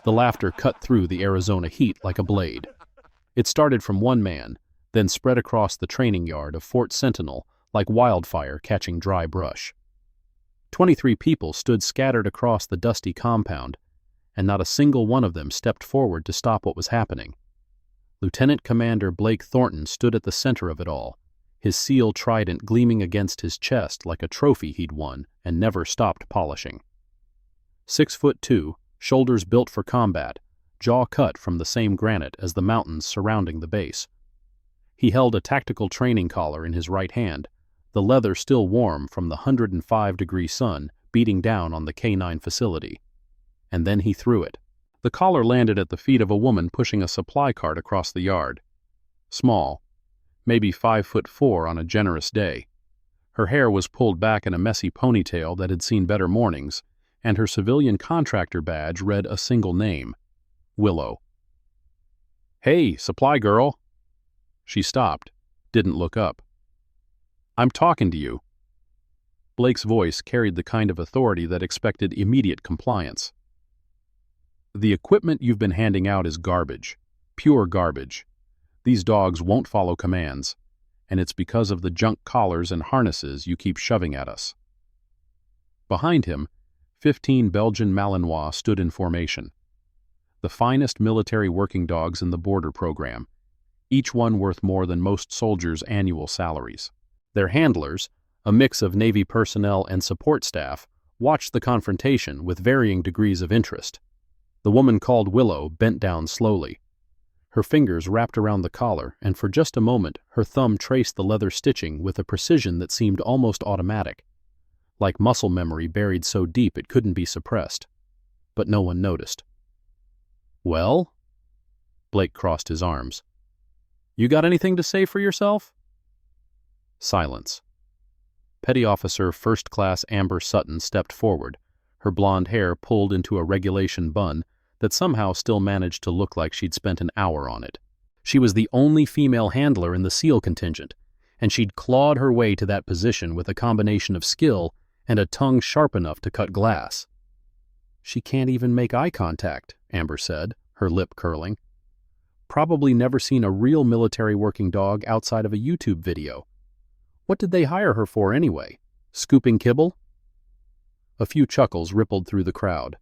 The laughter cut through the Arizona heat like a blade. It started from one man, then spread across the training yard of Fort Sentinel like wildfire catching dry brush. 23 people stood scattered across the dusty compound, and not a single one of them stepped forward to stop what was happening. Lieutenant Commander Blake Thornton stood at the center of it all, his seal trident gleaming against his chest like a trophy he'd won and never stopped polishing. 6'2", shoulders built for combat, jaw cut from the same granite as the mountains surrounding the base. He held a tactical training collar in his right hand, the leather still warm from the 105-degree sun beating down on the K9 facility. And then he threw it. The collar landed at the feet of a woman pushing a supply cart across the yard. Small, maybe 5'4" on a generous day. Her hair was pulled back in a messy ponytail that had seen better mornings, and her civilian contractor badge read a single name: Willow. "Hey, supply girl!" She stopped, didn't look up. "I'm talking to you." Blake's voice carried the kind of authority that expected immediate compliance. "The equipment you've been handing out is garbage. Pure garbage. These dogs won't follow commands, and it's because of the junk collars and harnesses you keep shoving at us." Behind him, 15 Belgian Malinois stood in formation. The finest military working dogs in the border program, each one worth more than most soldiers' annual salaries. Their handlers, a mix of Navy personnel and support staff, watched the confrontation with varying degrees of interest. The woman called Willow bent down slowly. Her fingers wrapped around the collar, and for just a moment her thumb traced the leather stitching with a precision that seemed almost automatic, like muscle memory buried so deep it couldn't be suppressed. But no one noticed. "Well?" Blake crossed his arms. "You got anything to say for yourself?" Silence. Petty Officer First Class Amber Sutton stepped forward, her blonde hair pulled into a regulation bun that somehow still managed to look like she'd spent an hour on it. She was the only female handler in the SEAL contingent, and she'd clawed her way to that position with a combination of skill and a tongue sharp enough to cut glass. "She can't even make eye contact," Amber said, her lip curling. "Probably never seen a real military working dog outside of a YouTube video. What did they hire her for anyway? Scooping kibble?" A few chuckles rippled through the crowd.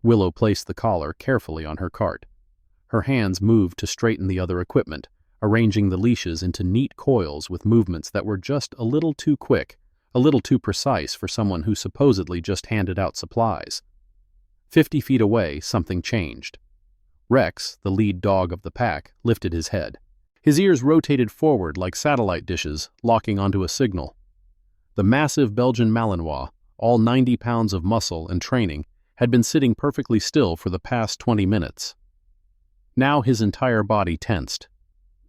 Willow placed the collar carefully on her cart. Her hands moved to straighten the other equipment, arranging the leashes into neat coils with movements that were just a little too quick, a little too precise for someone who supposedly just handed out supplies. 50 feet away, something changed. Rex, the lead dog of the pack, lifted his head. His ears rotated forward like satellite dishes, locking onto a signal. The massive Belgian Malinois, all 90 pounds of muscle and training, had been sitting perfectly still for the past 20 minutes. Now his entire body tensed,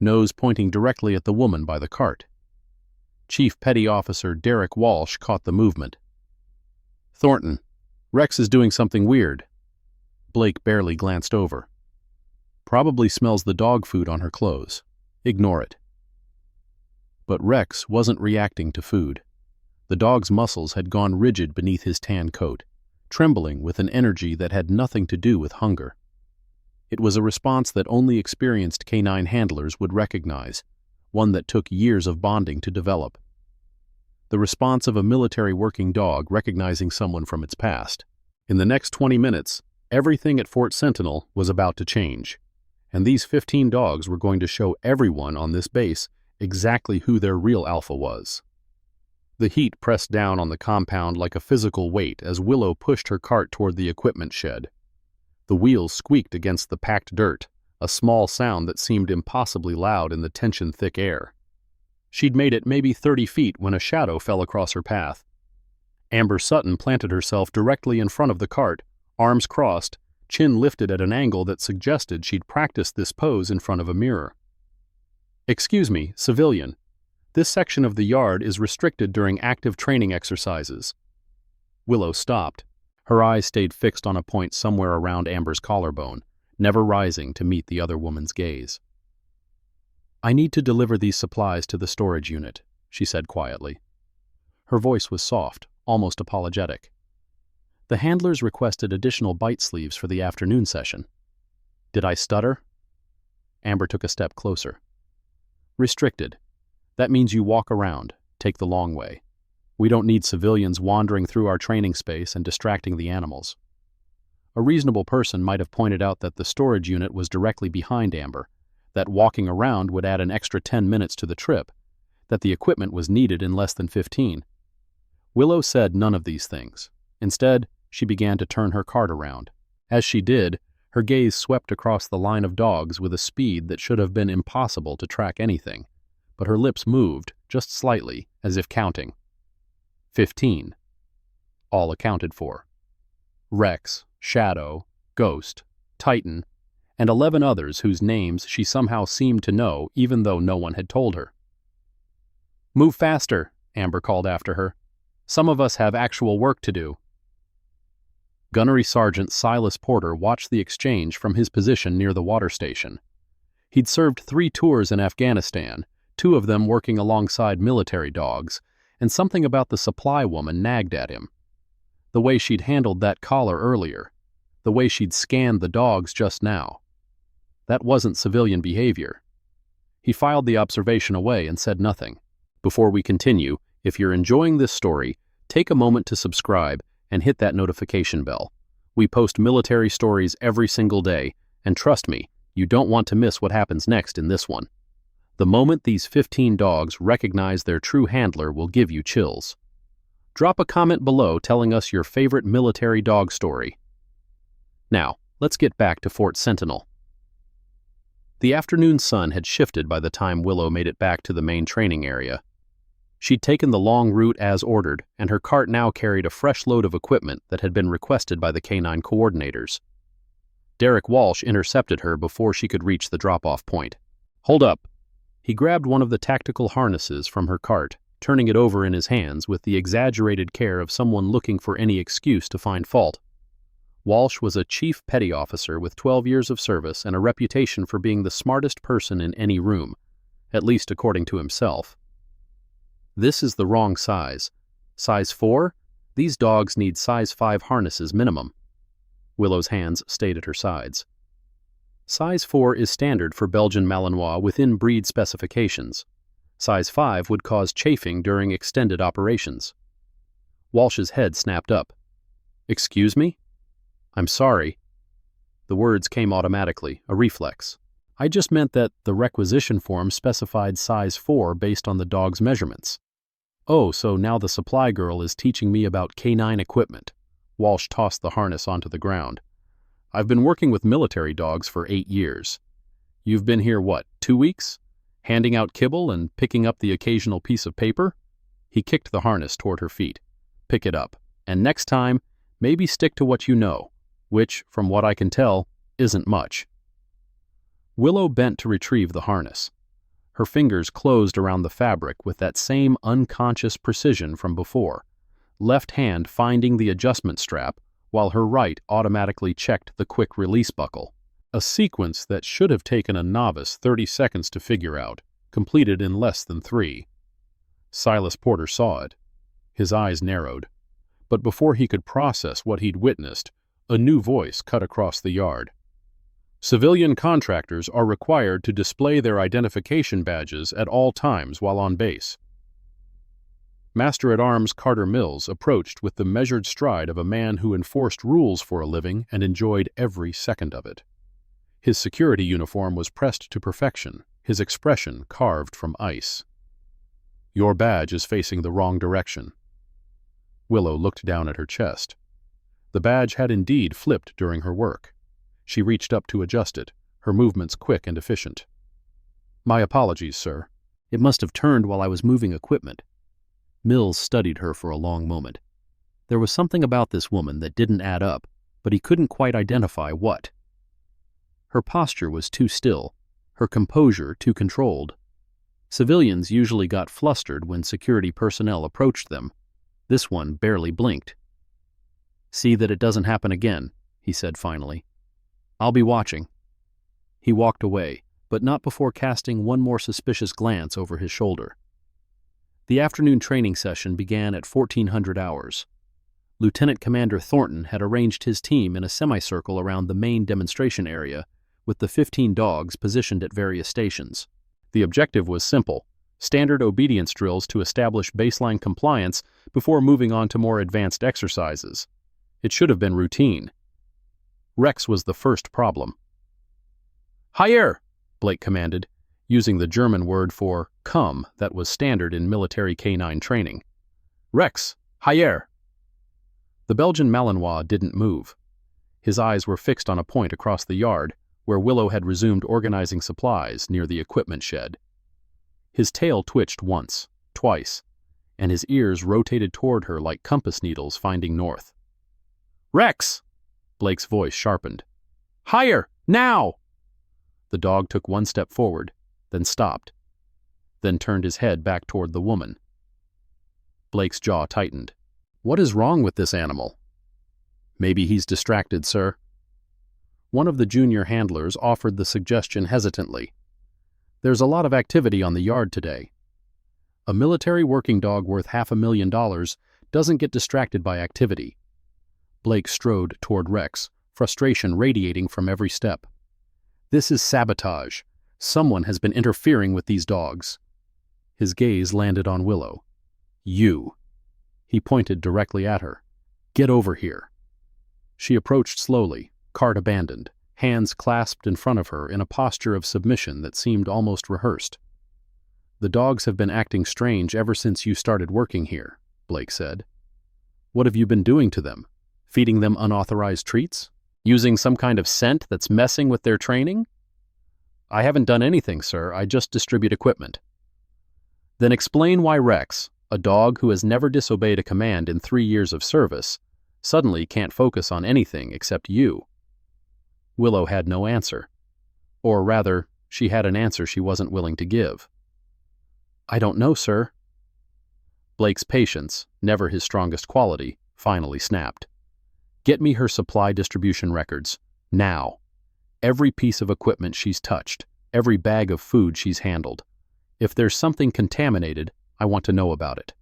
nose pointing directly at the woman by the cart. Chief Petty Officer Derek Walsh caught the movement. "Thornton, Rex is doing something weird." Blake barely glanced over. "Probably smells the dog food on her clothes. Ignore it." But Rex wasn't reacting to food. The dog's muscles had gone rigid beneath his tan coat, trembling with an energy that had nothing to do with hunger. It was a response that only experienced canine handlers would recognize, one that took years of bonding to develop. The response of a military working dog recognizing someone from its past. In the next 20 minutes, everything at Fort Sentinel was about to change, and these 15 dogs were going to show everyone on this base exactly who their real alpha was. The heat pressed down on the compound like a physical weight as Willow pushed her cart toward the equipment shed. The wheels squeaked against the packed dirt, a small sound that seemed impossibly loud in the tension-thick air. She'd made it maybe 30 feet when a shadow fell across her path. Amber Sutton planted herself directly in front of the cart, arms crossed, chin lifted at an angle that suggested she'd practiced this pose in front of a mirror. "Excuse me, civilian. This section of the yard is restricted during active training exercises." Willow stopped. Her eyes stayed fixed on a point somewhere around Amber's collarbone, never rising to meet the other woman's gaze. "I need to deliver these supplies to the storage unit," she said quietly. Her voice was soft, almost apologetic. The handlers requested additional bite sleeves for the afternoon session. Did I stutter? Amber took a step closer. Restricted. That means you walk around, take the long way. We don't need civilians wandering through our training space and distracting the animals. A reasonable person might have pointed out that the storage unit was directly behind Amber, that walking around would add an extra 10 minutes to the trip, that the equipment was needed in less than 15. Willow said none of these things. Instead, she began to turn her cart around. As she did, her gaze swept across the line of dogs with a speed that should have been impossible to track anything, but her lips moved, just slightly, as if counting. 15. All accounted for. Rex, Shadow, Ghost, Titan, and 11 others whose names she somehow seemed to know even though no one had told her. "Move faster," Amber called after her. "Some of us have actual work to do." Gunnery Sergeant Silas Porter watched the exchange from his position near the water station. He'd served 3 tours in Afghanistan, 2 of them working alongside military dogs, and something about the supply woman nagged at him. The way she'd handled that collar earlier, the way she'd scanned the dogs just now. That wasn't civilian behavior. He filed the observation away and said nothing. Before we continue, if you're enjoying this story, take a moment to subscribe and hit that notification bell. We post military stories every single day, and trust me, you don't want to miss what happens next in this one. The moment these 15 dogs recognize their true handler will give you chills. Drop a comment below telling us your favorite military dog story. Now, let's get back to Fort Sentinel. The afternoon sun had shifted by the time Willow made it back to the main training area. She'd taken the long route as ordered, and her cart now carried a fresh load of equipment that had been requested by the K-9 coordinators. Derek Walsh intercepted her before she could reach the drop-off point. "Hold up." He grabbed one of the tactical harnesses from her cart, turning it over in his hands with the exaggerated care of someone looking for any excuse to find fault. Walsh was a chief petty officer with 12 years of service and a reputation for being the smartest person in any room, at least according to himself. "This is the wrong size. Size 4? These dogs need size 5 harnesses minimum." Willow's hands stayed at her sides. Size 4 is standard for Belgian Malinois within breed specifications. Size 5 would cause chafing during extended operations. Walsh's head snapped up. "Excuse me? I'm sorry." The words came automatically, a reflex. "I just meant that the requisition form specified size 4 based on the dog's measurements." "Oh, so now the supply girl is teaching me about K-9 equipment." Walsh tossed the harness onto the ground. "I've been working with military dogs for 8 years. You've been here, what, 2 weeks? Handing out kibble and picking up the occasional piece of paper?" He kicked the harness toward her feet. "Pick it up. And next time, maybe stick to what you know, which, from what I can tell, isn't much." Willow bent to retrieve the harness. Her fingers closed around the fabric with that same unconscious precision from before, left hand finding the adjustment strap while her right automatically checked the quick release buckle. A sequence that should have taken a novice 30 seconds to figure out, completed in less than 3. Silas Porter saw it. His eyes narrowed. But before he could process what he'd witnessed, a new voice cut across the yard. "Civilian contractors are required to display their identification badges at all times while on base." Master-at-Arms Carter Mills approached with the measured stride of a man who enforced rules for a living and enjoyed every second of it. His security uniform was pressed to perfection, his expression carved from ice. "Your badge is facing the wrong direction." Willow looked down at her chest. The badge had indeed flipped during her work. She reached up to adjust it, her movements quick and efficient. "My apologies, sir. It must have turned while I was moving equipment." Mills studied her for a long moment. There was something about this woman that didn't add up, but he couldn't quite identify what. Her posture was too still, her composure too controlled. Civilians usually got flustered when security personnel approached them. This one barely blinked. "See that it doesn't happen again," he said finally. "I'll be watching." He walked away, but not before casting one more suspicious glance over his shoulder. The afternoon training session began at 1400 hours. Lieutenant Commander Thornton had arranged his team in a semicircle around the main demonstration area, with the 15 dogs positioned at various stations. The objective was simple: standard obedience drills to establish baseline compliance before moving on to more advanced exercises. It should have been routine. Rex was the first problem. "Higher!" Blake commanded, using the German word for come that was standard in military canine training. "Rex, higher!" The Belgian Malinois didn't move. His eyes were fixed on a point across the yard, where Willow had resumed organizing supplies near the equipment shed. His tail twitched once, twice, and his ears rotated toward her like compass needles finding north. "Rex!" Blake's voice sharpened. "Higher! Now!" The dog took one step forward, then stopped, then turned his head back toward the woman. Blake's jaw tightened. "What is wrong with this animal?" "Maybe he's distracted, sir." One of the junior handlers offered the suggestion hesitantly. "There's a lot of activity on the yard today. A military working dog worth $500,000 doesn't get distracted by activity." Blake strode toward Rex, frustration radiating from every step. "This is sabotage. Someone has been interfering with these dogs." His gaze landed on Willow. "You." He pointed directly at her. "Get over here." She approached slowly, cart abandoned, hands clasped in front of her in a posture of submission that seemed almost rehearsed. "The dogs have been acting strange ever since you started working here," Blake said. "What have you been doing to them? Feeding them unauthorized treats? Using some kind of scent that's messing with their training?" "I haven't done anything, sir. I just distribute equipment." "Then explain why Rex, a dog who has never disobeyed a command in 3 years of service, suddenly can't focus on anything except you." Willow had no answer. Or rather, she had an answer she wasn't willing to give. "I don't know, sir." Blake's patience, never his strongest quality, finally snapped. "Get me her supply distribution records, now. Every piece of equipment she's touched, every bag of food she's handled. If there's something contaminated, I want to know about it."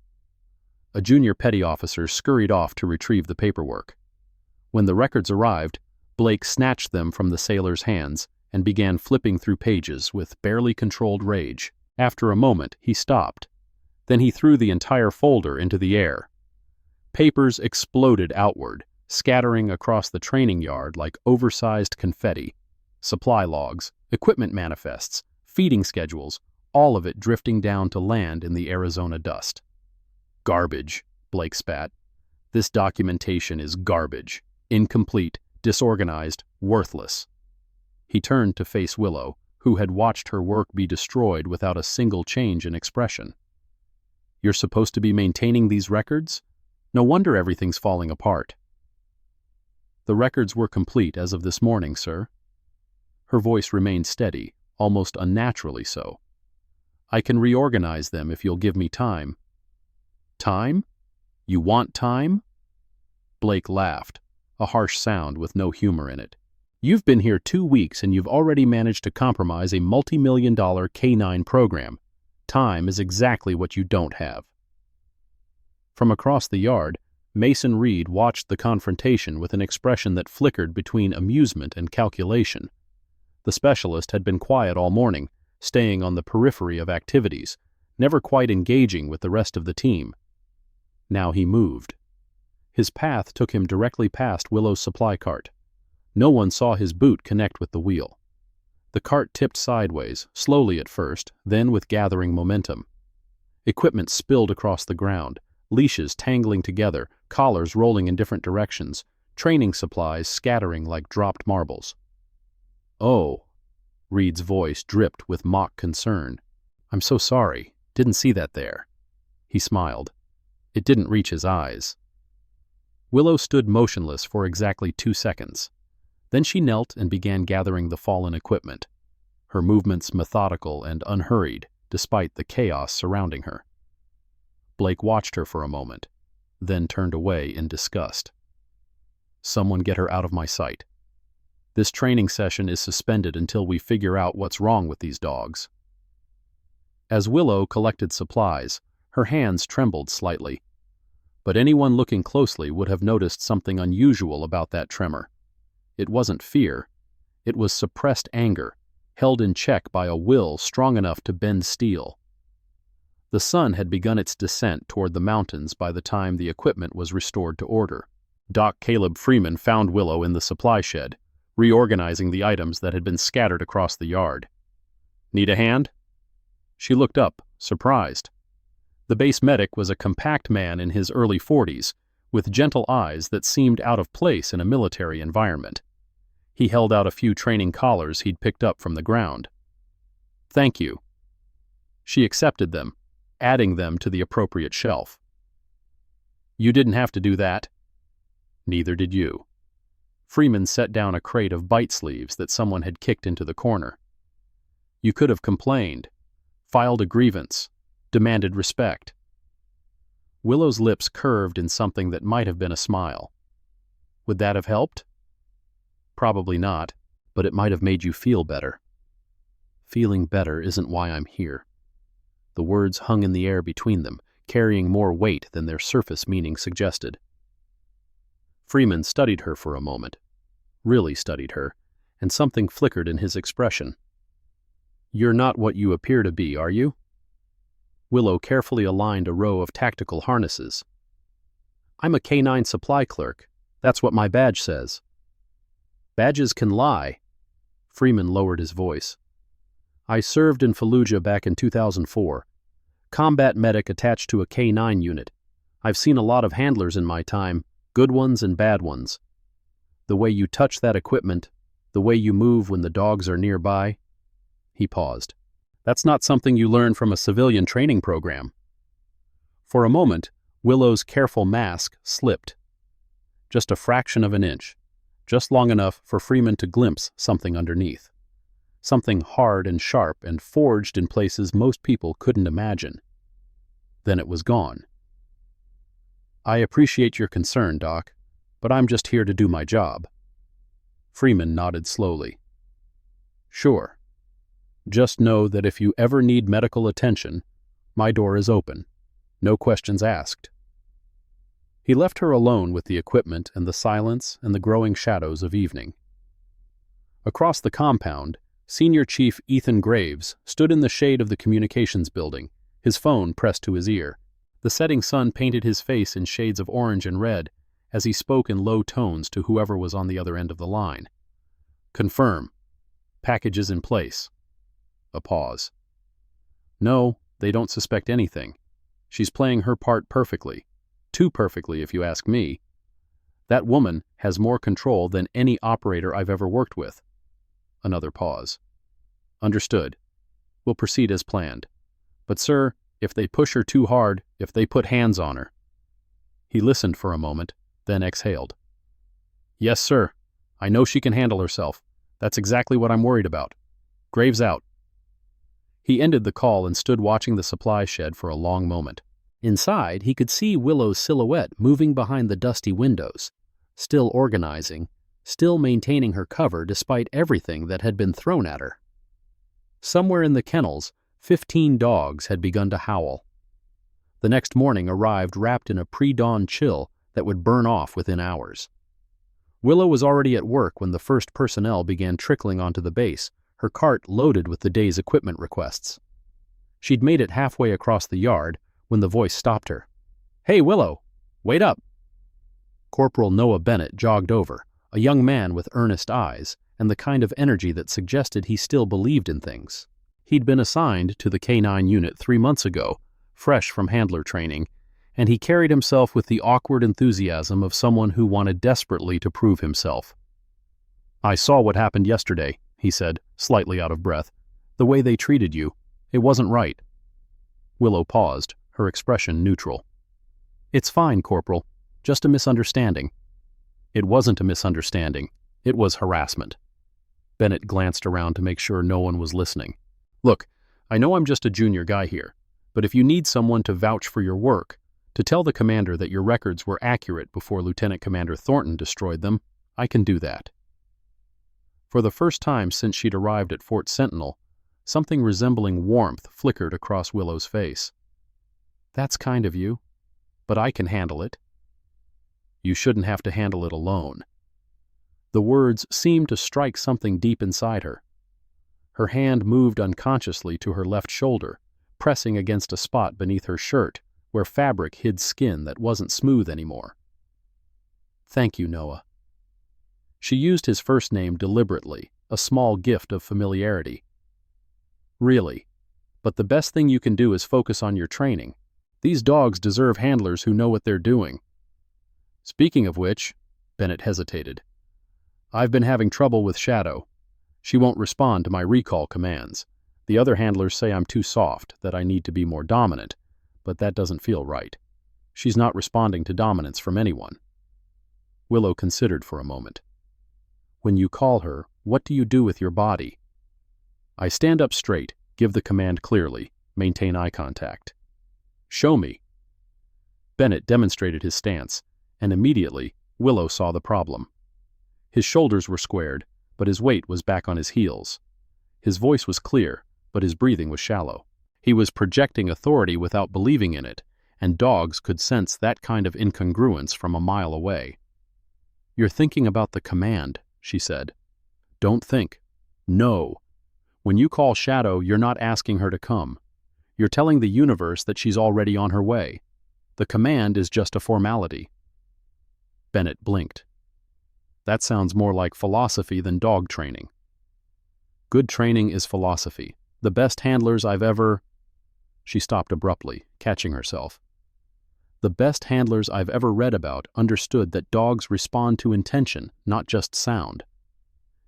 A junior petty officer scurried off to retrieve the paperwork. When the records arrived, Blake snatched them from the sailor's hands and began flipping through pages with barely controlled rage. After a moment, he stopped. Then he threw the entire folder into the air. Papers exploded outward, scattering across the training yard like oversized confetti. Supply logs, equipment manifests, feeding schedules, all of it drifting down to land in the Arizona dust. "Garbage," Blake spat. "This documentation is garbage. Incomplete, disorganized, worthless." He turned to face Willow, who had watched her work be destroyed without a single change in expression. "You're supposed to be maintaining these records? No wonder everything's falling apart." "The records were complete as of this morning, sir." Her voice remained steady, almost unnaturally so. "I can reorganize them if you'll give me time." "Time? You want time?" Blake laughed, a harsh sound with no humor in it. "You've been here 2 weeks and you've already managed to compromise a multi-million-dollar K9 program. Time is exactly what you don't have." From across the yard, Mason Reed watched the confrontation with an expression that flickered between amusement and calculation. The specialist had been quiet all morning, staying on the periphery of activities, never quite engaging with the rest of the team. Now he moved. His path took him directly past Willow's supply cart. No one saw his boot connect with the wheel. The cart tipped sideways, slowly at first, then with gathering momentum. Equipment spilled across the ground, leashes tangling together, collars rolling in different directions, training supplies scattering like dropped marbles. "Oh," Reed's voice dripped with mock concern. "I'm so sorry. Didn't see that there." He smiled. It didn't reach his eyes. Willow stood motionless for exactly 2 seconds. Then she knelt and began gathering the fallen equipment, her movements methodical and unhurried, despite the chaos surrounding her. Blake watched her for a moment, then turned away in disgust. "Someone get her out of my sight. This training session is suspended until we figure out what's wrong with these dogs." As Willow collected supplies, her hands trembled slightly. but anyone looking closely would have noticed something unusual about that tremor. It wasn't fear. It was suppressed anger, held in check by a will strong enough to bend steel. The sun had begun its descent toward the mountains by the time the equipment was restored to order. Doc Caleb Freeman found Willow in the supply shed, reorganizing the items that had been scattered across the yard. "Need a hand?" She looked up, surprised. The base medic was a compact man in his early 40s, with gentle eyes that seemed out of place in a military environment. He held out a few training collars he'd picked up from the ground. "Thank you." She accepted them, adding them to the appropriate shelf. "You didn't have to do that." "Neither did you." Freeman set down a crate of bite sleeves that someone had kicked into the corner. "You could have complained, filed a grievance, demanded respect." Willow's lips curved in something that might have been a smile. "Would that have helped?" "Probably not, but it might have made you feel better." "Feeling better isn't why I'm here." The words hung in the air between them, carrying more weight than their surface meaning suggested. Freeman studied her for a moment, really studied her, and something flickered in his expression. "You're not what you appear to be, are you?" Willow carefully aligned a row of tactical harnesses. "I'm a K9 supply clerk. That's what my badge says." "Badges can lie." Freeman lowered his voice. "I served in Fallujah back in 2004. Combat medic attached to a K9 unit. I've seen a lot of handlers in my time, good ones and bad ones. The way you touch that equipment, the way you move when the dogs are nearby." He paused. "That's not something you learn from a civilian training program." For a moment, Willow's careful mask slipped. Just a fraction of an inch, just long enough for Freeman to glimpse something underneath. Something hard and sharp and forged in places most people couldn't imagine. Then it was gone. "I appreciate your concern, Doc, but I'm just here to do my job." Freeman nodded slowly. "Sure. Just know that if you ever need medical attention, my door is open. No questions asked." He left her alone with the equipment and the silence and the growing shadows of evening. Across the compound, Senior Chief Ethan Graves stood in the shade of the communications building, his phone pressed to his ear. The setting sun painted his face in shades of orange and red as he spoke in low tones to whoever was on the other end of the line. "Confirm. Packages in place." A pause. "No, they don't suspect anything. She's playing her part perfectly. Too perfectly, if you ask me. That woman has more control than any operator I've ever worked with." Another pause. "Understood. We'll proceed as planned. But sir, if they push her too hard, if they put hands on her." He listened for a moment, then exhaled. "Yes, sir. I know she can handle herself. That's exactly what I'm worried about. Graves out." He ended the call and stood watching the supply shed for a long moment. Inside, he could see Willow's silhouette moving behind the dusty windows, still organizing, still maintaining her cover despite everything that had been thrown at her. Somewhere in the kennels, 15 dogs had begun to howl. The next morning arrived wrapped in a pre-dawn chill that would burn off within hours. Willow was already at work when the first personnel began trickling onto the base, her cart loaded with the day's equipment requests. She'd made it halfway across the yard when the voice stopped her. "Hey, Willow, wait up!" Corporal Noah Bennett jogged over, a young man with earnest eyes and the kind of energy that suggested he still believed in things. He'd been assigned to the K9 unit 3 months ago, fresh from handler training, and he carried himself with the awkward enthusiasm of someone who wanted desperately to prove himself. "I saw what happened yesterday," he said, slightly out of breath. "The way they treated you, it wasn't right." Willow paused, her expression neutral. "It's fine, Corporal. Just a misunderstanding." It wasn't a misunderstanding. It was harassment. Bennett glanced around to make sure no one was listening. "Look, I know I'm just a junior guy here, but if you need someone to vouch for your work, to tell the commander that your records were accurate before Lieutenant Commander Thornton destroyed them, I can do that." For the first time since she'd arrived at Fort Sentinel, something resembling warmth flickered across Willow's face. "That's kind of you. but I can handle it. You shouldn't have to handle it alone. The words seemed to strike something deep inside her. Her hand moved unconsciously to her left shoulder, pressing against a spot beneath her shirt where fabric hid skin that wasn't smooth anymore. Thank you, Noah. She used his first name deliberately, a small gift of familiarity. Really, but the best thing you can do is focus on your training. These dogs deserve handlers who know what they're doing. Speaking of which, Bennett hesitated. I've been having trouble with Shadow. She won't respond to my recall commands. The other handlers say I'm too soft, that I need to be more dominant, but that doesn't feel right. She's not responding to dominance from anyone. Willow considered for a moment. When you call her, what do you do with your body? I stand up straight, give the command clearly, maintain eye contact. Show me. Bennett demonstrated his stance, and immediately Willow saw the problem. His shoulders were squared, but his weight was back on his heels. His voice was clear, but his breathing was shallow. He was projecting authority without believing in it, and dogs could sense that kind of incongruence from a mile away. You're thinking about the command, she said. Don't think. Know. When you call Shadow, you're not asking her to come. You're telling the universe that she's already on her way. The command is just a formality. Bennett blinked. That sounds more like philosophy than dog training. Good training is philosophy. The best handlers I've ever... She stopped abruptly, catching herself. The best handlers I've ever read about understood that dogs respond to intention, not just sound.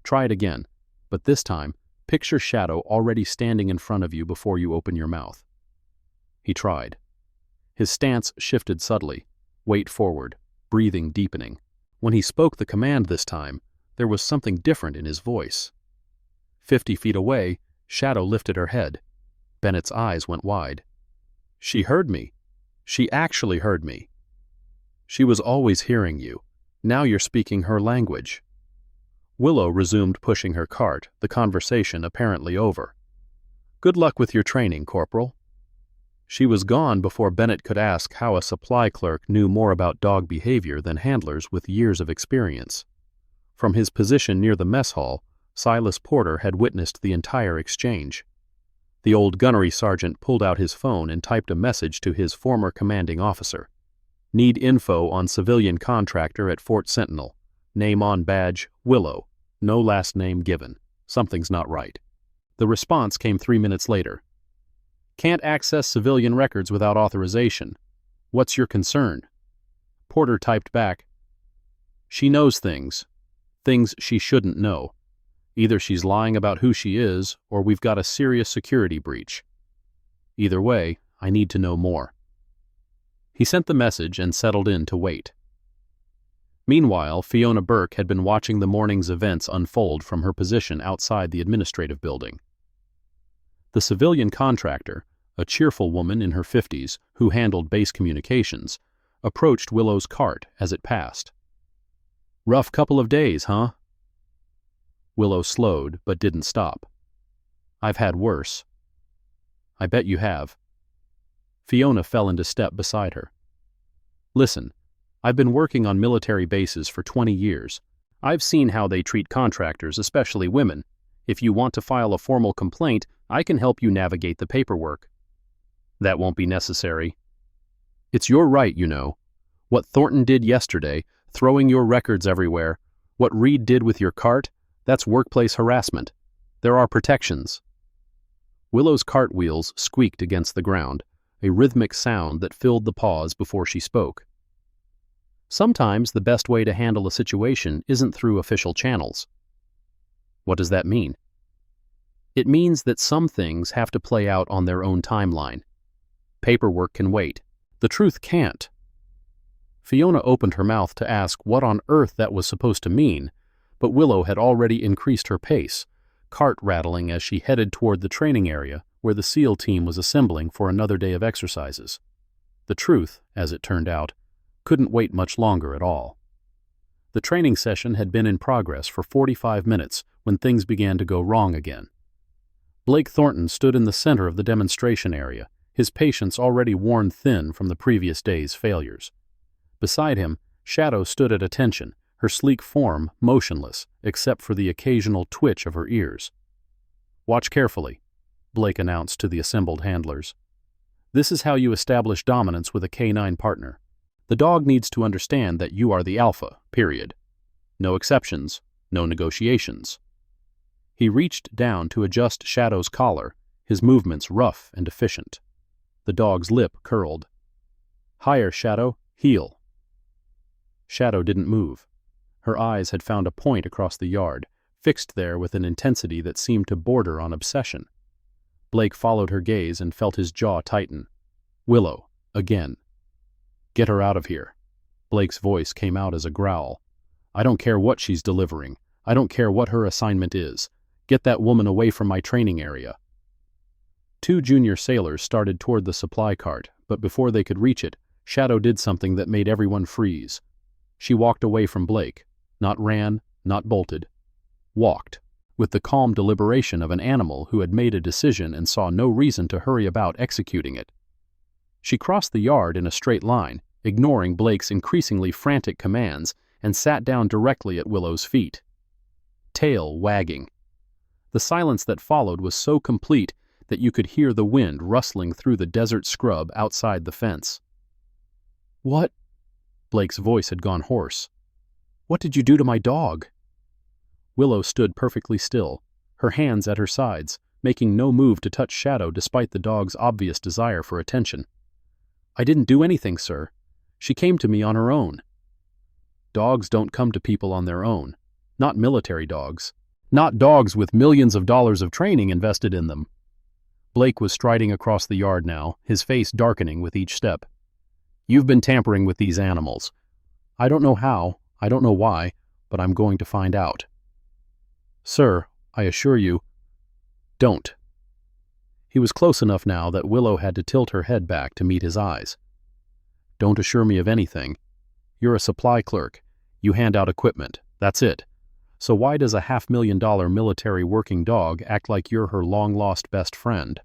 Try it again, but this time, picture Shadow already standing in front of you before you open your mouth. He tried. His stance shifted subtly, weight forward, breathing deepening. When he spoke the command this time, there was something different in his voice. 50 feet away, Shadow lifted her head. Bennett's eyes went wide. She heard me. She actually heard me. She was always hearing you. Now you're speaking her language. Willow resumed pushing her cart, the conversation apparently over. Good luck with your training, Corporal. She was gone before Bennett could ask how a supply clerk knew more about dog behavior than handlers with years of experience. From his position near the mess hall, Silas Porter had witnessed the entire exchange. The old gunnery sergeant pulled out his phone and typed a message to his former commanding officer. Need info on civilian contractor at Fort Sentinel. Name on badge, Willow. No last name given. Something's not right. The response came 3 minutes later. Can't access civilian records without authorization. What's your concern? Porter typed back. She knows things. Things she shouldn't know. Either she's lying about who she is, or we've got a serious security breach. Either way, I need to know more. He sent the message and settled in to wait. Meanwhile, Fiona Burke had been watching the morning's events unfold from her position outside the administrative building. The civilian contractor, a cheerful woman in her 50s who handled base communications, approached Willow's cart as it passed. Rough couple of days, huh? Willow slowed but didn't stop. I've had worse. I bet you have. Fiona fell into step beside her. Listen, I've been working on military bases for 20 years. I've seen how they treat contractors, especially women. If you want to file a formal complaint, I can help you navigate the paperwork. That won't be necessary. It's your right, you know. What Thornton did yesterday, throwing your records everywhere, what Reed did with your cart, that's workplace harassment. There are protections. Willow's cart wheels squeaked against the ground, a rhythmic sound that filled the pause before she spoke. Sometimes the best way to handle a situation isn't through official channels. What does that mean? It means that some things have to play out on their own timeline. Paperwork can wait. The truth can't. Fiona opened her mouth to ask what on earth that was supposed to mean, but Willow had already increased her pace, cart rattling as she headed toward the training area where the SEAL team was assembling for another day of exercises. The truth, as it turned out, couldn't wait much longer at all. The training session had been in progress for 45 minutes when things began to go wrong again. Blake Thornton stood in the center of the demonstration area, his patience already worn thin from the previous day's failures. Beside him, Shadow stood at attention, her sleek form motionless except for the occasional twitch of her ears. "Watch carefully," Blake announced to the assembled handlers. "This is how you establish dominance with a canine partner. The dog needs to understand that you are the alpha, period. No exceptions, no negotiations." He reached down to adjust Shadow's collar, his movements rough and efficient. The dog's lip curled. "Higher, Shadow, heel." Shadow didn't move. Her eyes had found a point across the yard, fixed there with an intensity that seemed to border on obsession. Blake followed her gaze and felt his jaw tighten. "Willow, again." "Get her out of here." Blake's voice came out as a growl. "I don't care what she's delivering. I don't care what her assignment is. Get that woman away from my training area." Two junior sailors started toward the supply cart, but before they could reach it, Shadow did something that made everyone freeze. She walked away from Blake, not ran, not bolted. Walked, with the calm deliberation of an animal who had made a decision and saw no reason to hurry about executing it. She crossed the yard in a straight line, ignoring Blake's increasingly frantic commands, and sat down directly at Willow's feet. Tail wagging. The silence that followed was so complete that you could hear the wind rustling through the desert scrub outside the fence. "What?" Blake's voice had gone hoarse. "What did you do to my dog?" Willow stood perfectly still, her hands at her sides, making no move to touch Shadow despite the dog's obvious desire for attention. "I didn't do anything, sir. She came to me on her own." Dogs don't come to people on their own. Not military dogs. Not dogs with millions of dollars of training invested in them. Blake was striding across the yard now, his face darkening with each step. "You've been tampering with these animals. I don't know how, I don't know why, but I'm going to find out." "Sir, I assure you—" "Don't." He was close enough now that Willow had to tilt her head back to meet his eyes. "Don't assure me of anything. You're a supply clerk. You hand out equipment. That's it. So why does a $500,000 military working dog act like you're her long-lost best friend?"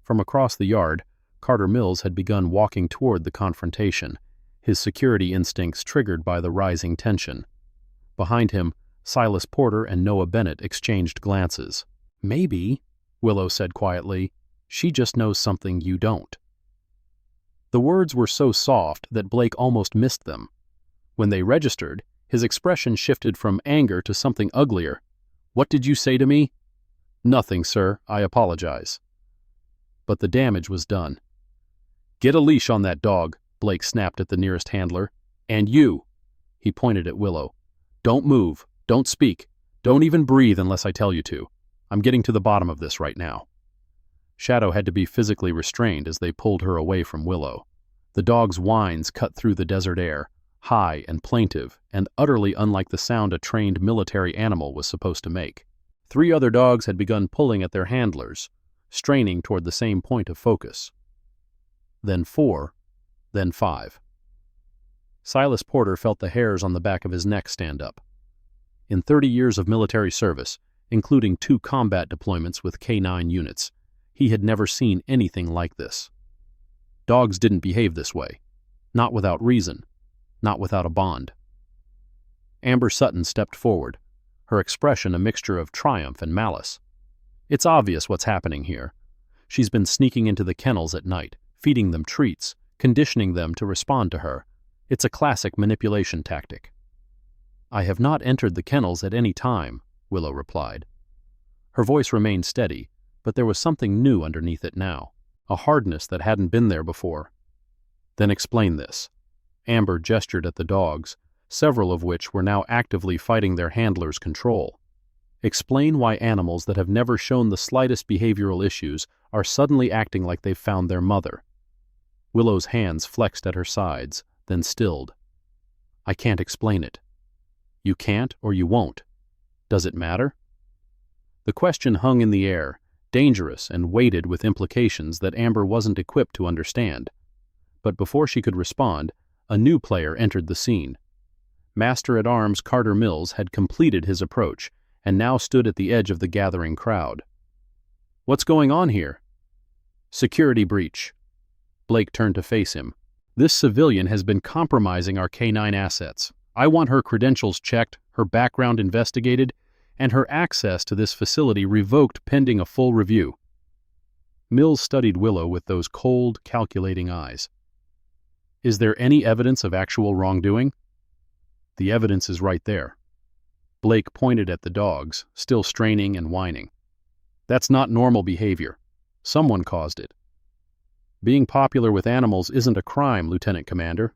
From across the yard, Carter Mills had begun walking toward the confrontation, his security instincts triggered by the rising tension. Behind him, Silas Porter and Noah Bennett exchanged glances. "Maybe," Willow said quietly, "she just knows something you don't." The words were so soft that Blake almost missed them. When they registered, his expression shifted from anger to something uglier. "What did you say to me?" "Nothing, sir. I apologize." But the damage was done. "Get a leash on that dog," Blake snapped at the nearest handler. "And you," he pointed at Willow. "Don't move, don't speak, don't even breathe unless I tell you to. I'm getting to the bottom of this right now." Shadow had to be physically restrained as they pulled her away from Willow. The dog's whines cut through the desert air, high and plaintive, and utterly unlike the sound a trained military animal was supposed to make. 3 other dogs had begun pulling at their handlers, straining toward the same point of focus. Then 4, then 5. Silas Porter felt the hairs on the back of his neck stand up. In 30 years of military service, including 2 combat deployments with K-9 units, he had never seen anything like this. Dogs didn't behave this way. Not without reason. Not without a bond. Amber Sutton stepped forward, her expression a mixture of triumph and malice. "It's obvious what's happening here. She's been sneaking into the kennels at night, feeding them treats, conditioning them to respond to her. It's a classic manipulation tactic." "I have not entered the kennels at any time," Willow replied. Her voice remained steady, but there was something new underneath it now, a hardness that hadn't been there before. "Then explain this." Amber gestured at the dogs, several of which were now actively fighting their handlers' control. "Explain why animals that have never shown the slightest behavioral issues are suddenly acting like they've found their mother." Willow's hands flexed at her sides, then stilled. "I can't explain it." "You can't or you won't. Does it matter?" The question hung in the air, dangerous and weighted with implications that Amber wasn't equipped to understand. But before she could respond, a new player entered the scene. Master-at-Arms Carter Mills had completed his approach and now stood at the edge of the gathering crowd. "What's going on here?" Security breach. Blake turned to face him. This civilian has been compromising our K-9 assets. I want her credentials checked, her background investigated, and her access to this facility revoked pending a full review. Mills studied Willow with those cold, calculating eyes. Is there any evidence of actual wrongdoing? The evidence is right there. Blake pointed at the dogs, still straining and whining. That's not normal behavior. Someone caused it. Being popular with animals isn't a crime, Lieutenant Commander.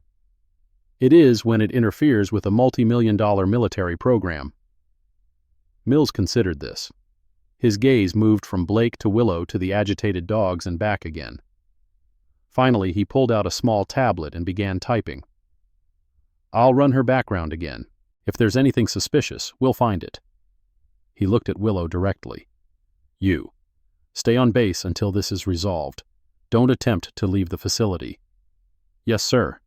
It is when it interferes with a multi-million-dollar military program. Mills considered this. His gaze moved from Blake to Willow to the agitated dogs and back again. Finally, he pulled out a small tablet and began typing. I'll run her background again. If there's anything suspicious, we'll find it. He looked at Willow directly. You. Stay on base until this is resolved. Don't attempt to leave the facility. Yes, sir.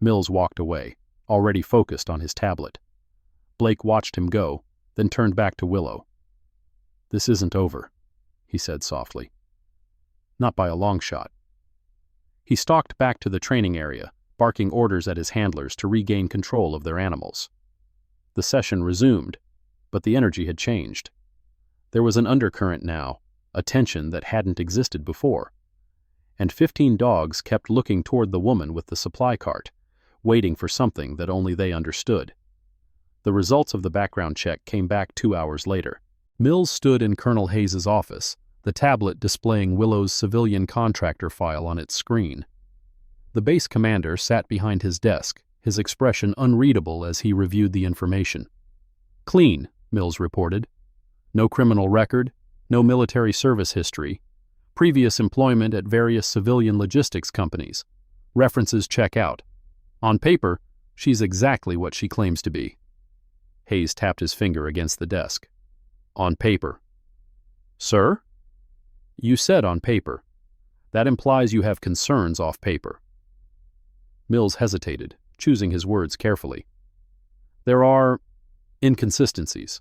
Mills walked away, already focused on his tablet. Blake watched him go, then turned back to Willow. This isn't over, he said softly. Not by a long shot. He stalked back to the training area, barking orders at his handlers to regain control of their animals. The session resumed, but the energy had changed. There was an undercurrent now, a tension that hadn't existed before. And 15 dogs kept looking toward the woman with the supply cart, waiting for something that only they understood. The results of the background check came back 2 hours later. Mills stood in Colonel Hayes's office, the tablet displaying Willow's civilian contractor file on its screen. The base commander sat behind his desk, his expression unreadable as he reviewed the information. Clean, Mills reported. No criminal record, no military service history, previous employment at various civilian logistics companies. References check out. On paper, she's exactly what she claims to be. Hayes tapped his finger against the desk. On paper. Sir? You said on paper. That implies you have concerns off paper. Mills hesitated, choosing his words carefully. There are inconsistencies.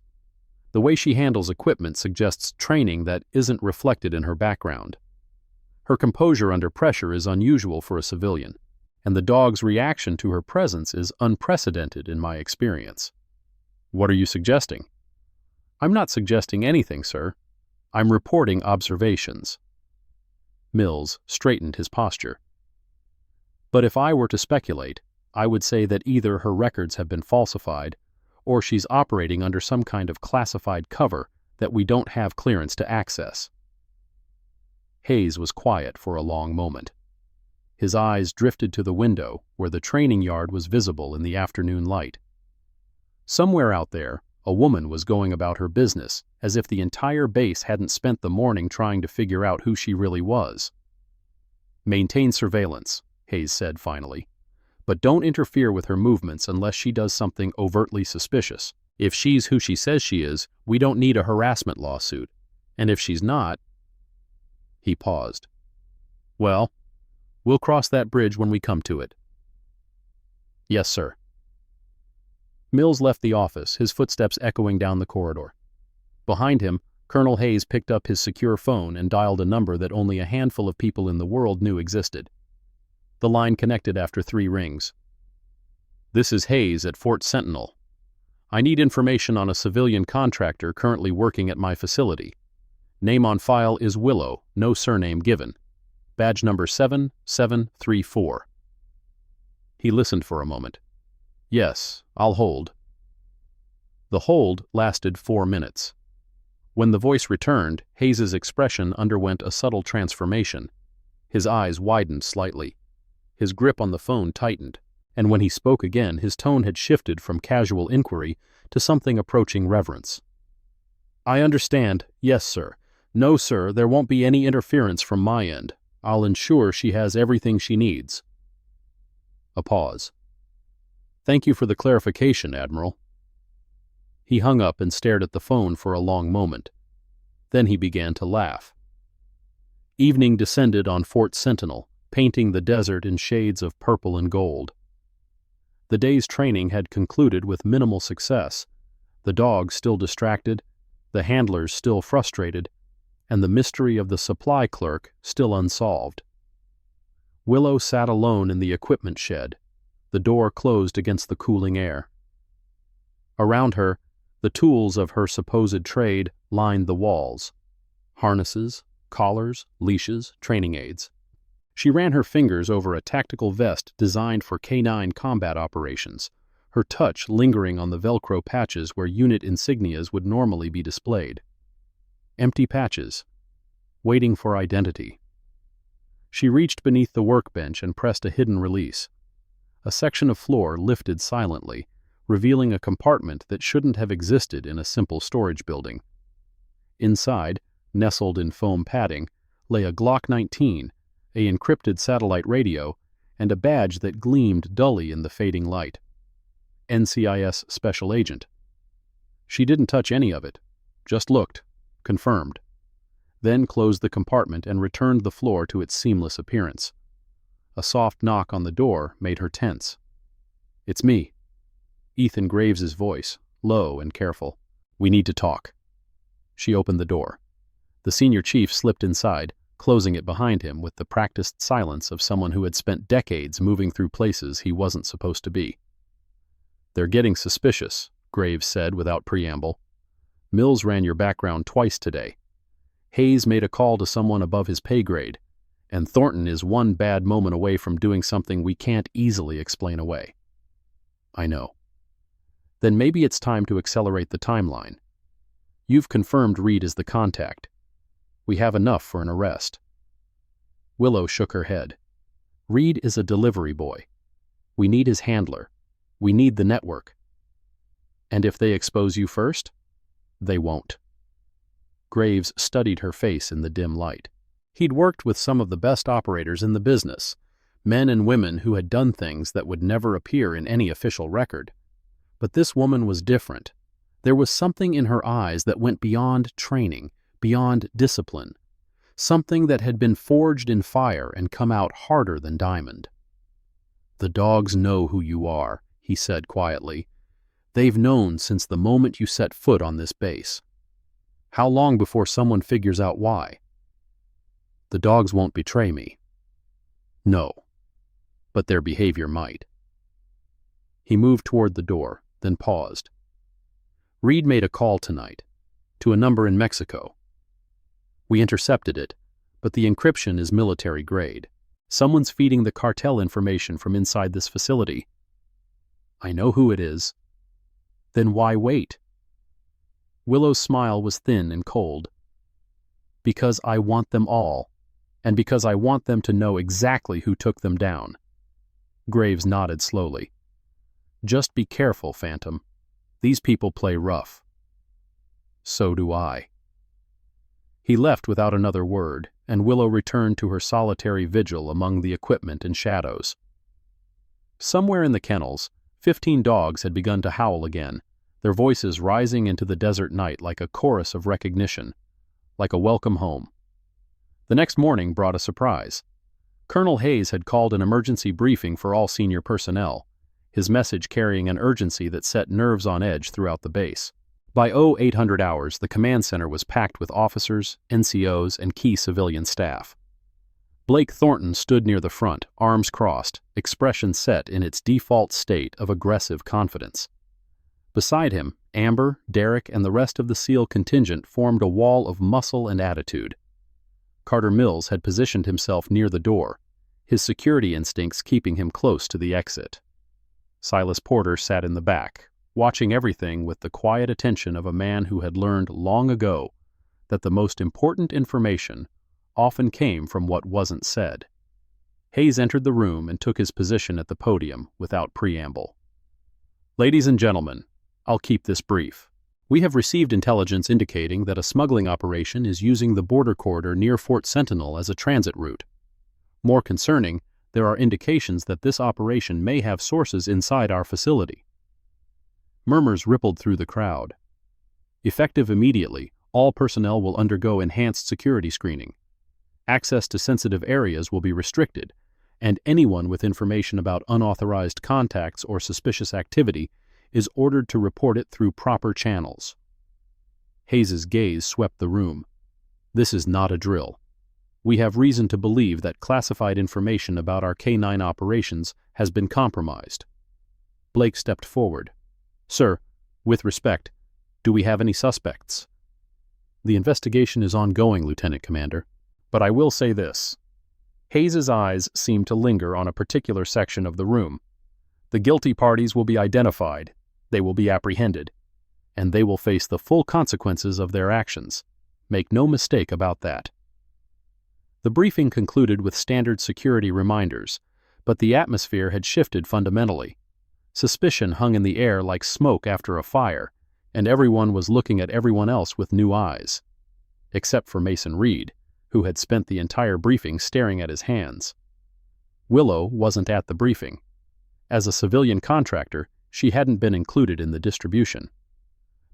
The way she handles equipment suggests training that isn't reflected in her background. Her composure under pressure is unusual for a civilian, and the dog's reaction to her presence is unprecedented in my experience. What are you suggesting? I'm not suggesting anything, sir. I'm reporting observations. Mills straightened his posture. But if I were to speculate, I would say that either her records have been falsified, or she's operating under some kind of classified cover that we don't have clearance to access. Hayes was quiet for a long moment. His eyes drifted to the window where the training yard was visible in the afternoon light. Somewhere out there, a woman was going about her business as if the entire base hadn't spent the morning trying to figure out who she really was. Maintain surveillance, Hayes said finally. But don't interfere with her movements unless she does something overtly suspicious. If she's who she says she is, we don't need a harassment lawsuit. And if she's not... He paused. Well, we'll cross that bridge when we come to it. Yes, sir. Mills left the office, his footsteps echoing down the corridor. Behind him, Colonel Hayes picked up his secure phone and dialed a number that only a handful of people in the world knew existed. The line connected after 3 rings. This is Hayes at Fort Sentinel. I need information on a civilian contractor currently working at my facility. Name on file is Willow, no surname given. Badge number 7734. He listened for a moment. Yes, I'll hold. The hold lasted 4 minutes. When the voice returned, Hayes's expression underwent a subtle transformation. His eyes widened slightly. His grip on the phone tightened, and when he spoke again, his tone had shifted from casual inquiry to something approaching reverence. I understand. Yes, sir. No, sir, there won't be any interference from my end. I'll ensure she has everything she needs. A pause. Thank you for the clarification, Admiral. He hung up and stared at the phone for a long moment. Then he began to laugh. Evening descended on Fort Sentinel, painting the desert in shades of purple and gold. The day's training had concluded with minimal success, the dogs still distracted, the handlers still frustrated, and the mystery of the supply clerk still unsolved. Willow sat alone in the equipment shed, the door closed against the cooling air. Around her, the tools of her supposed trade lined the walls: harnesses, collars, leashes, training aids. She ran her fingers over a tactical vest designed for canine combat operations, her touch lingering on the Velcro patches where unit insignias would normally be displayed. Empty patches, waiting for identity. She reached beneath the workbench and pressed a hidden release. A section of floor lifted silently, revealing a compartment that shouldn't have existed in a simple storage building. Inside, nestled in foam padding, lay a Glock 19, a encrypted satellite radio, and a badge that gleamed dully in the fading light. NCIS Special Agent. She didn't touch any of it, just looked, confirmed, then closed the compartment and returned the floor to its seamless appearance. A soft knock on the door made her tense. "It's me." Ethan Graves's voice, low and careful. "We need to talk." She opened the door. The senior chief slipped inside, closing it behind him with the practiced silence of someone who had spent decades moving through places he wasn't supposed to be. "They're getting suspicious," Graves said without preamble. "Mills ran your background twice today. Hayes made a call to someone above his pay grade, and Thornton is one bad moment away from doing something we can't easily explain away." "I know." "Then maybe it's time to accelerate the timeline. You've confirmed Reed is the contact. We have enough for an arrest." Willow shook her head. "Reed is a delivery boy. We need his handler. We need the network." "And if they expose you first?" "They won't." Graves studied her face in the dim light. He'd worked with some of the best operators in the business, men and women who had done things that would never appear in any official record. But this woman was different. There was something in her eyes that went beyond training, beyond discipline, something that had been forged in fire and come out harder than diamond. "The dogs know who you are," he said quietly. "They've known since the moment you set foot on this base. How long before someone figures out why?" "The dogs won't betray me." "No, but their behavior might." He moved toward the door, then paused. "Reed made a call tonight, to a number in Mexico. We intercepted it, but the encryption is military grade. Someone's feeding the cartel information from inside this facility." "I know who it is." "Then why wait?" Willow's smile was thin and cold. "Because I want them all, and because I want them to know exactly who took them down." Graves nodded slowly. "Just be careful, Phantom. These people play rough." "So do I." He left without another word, and Willow returned to her solitary vigil among the equipment and shadows. Somewhere in the kennels, 15 dogs had begun to howl again, their voices rising into the desert night like a chorus of recognition, like a welcome home. The next morning brought a surprise. Colonel Hayes had called an emergency briefing for all senior personnel, his message carrying an urgency that set nerves on edge throughout the base. By 0800 hours, the command center was packed with officers, NCOs, and key civilian staff. Blake Thornton stood near the front, arms crossed, expression set in its default state of aggressive confidence. Beside him, Amber, Derek, and the rest of the SEAL contingent formed a wall of muscle and attitude. Carter Mills had positioned himself near the door, his security instincts keeping him close to the exit. Silas Porter sat in the back, watching everything with the quiet attention of a man who had learned long ago that the most important information often came from what wasn't said. Hayes entered the room and took his position at the podium without preamble. "Ladies and gentlemen, I'll keep this brief. We have received intelligence indicating that a smuggling operation is using the border corridor near Fort Sentinel as a transit route. More concerning, there are indications that this operation may have sources inside our facility." Murmurs rippled through the crowd. "Effective immediately, all personnel will undergo enhanced security screening. Access to sensitive areas will be restricted, and anyone with information about unauthorized contacts or suspicious activity is ordered to report it through proper channels." Hayes's gaze swept the room. This is not a drill. We have reason to believe that classified information about our K-9 operations has been compromised. Blake stepped forward. Sir, with respect, do we have any suspects? The investigation is ongoing, Lieutenant Commander. But I will say this. Hayes's eyes seemed to linger on a particular section of the room. The guilty parties will be identified, they will be apprehended, and they will face the full consequences of their actions. Make no mistake about that. The briefing concluded with standard security reminders, but the atmosphere had shifted fundamentally. Suspicion hung in the air like smoke after a fire, and everyone was looking at everyone else with new eyes. Except for Mason Reed, who had spent the entire briefing staring at his hands. Willow wasn't at the briefing. As a civilian contractor, she hadn't been included in the distribution.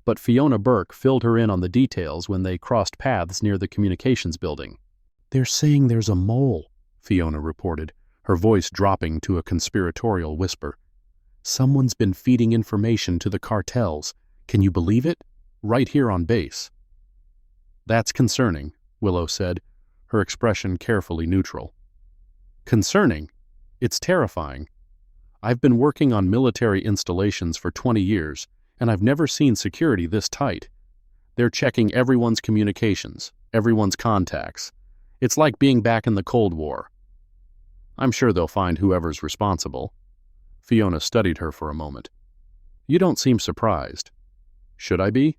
But Fiona Burke filled her in on the details when they crossed paths near the communications building. They're saying there's a mole, Fiona reported, her voice dropping to a conspiratorial whisper. Someone's been feeding information to the cartels. Can you believe it? Right here on base. That's concerning, Willow said, her expression carefully neutral. Concerning? It's terrifying. I've been working on military installations for 20 years, and I've never seen security this tight. They're checking everyone's communications, everyone's contacts. It's like being back in the Cold War. I'm sure they'll find whoever's responsible. Fiona studied her for a moment. You don't seem surprised. Should I be?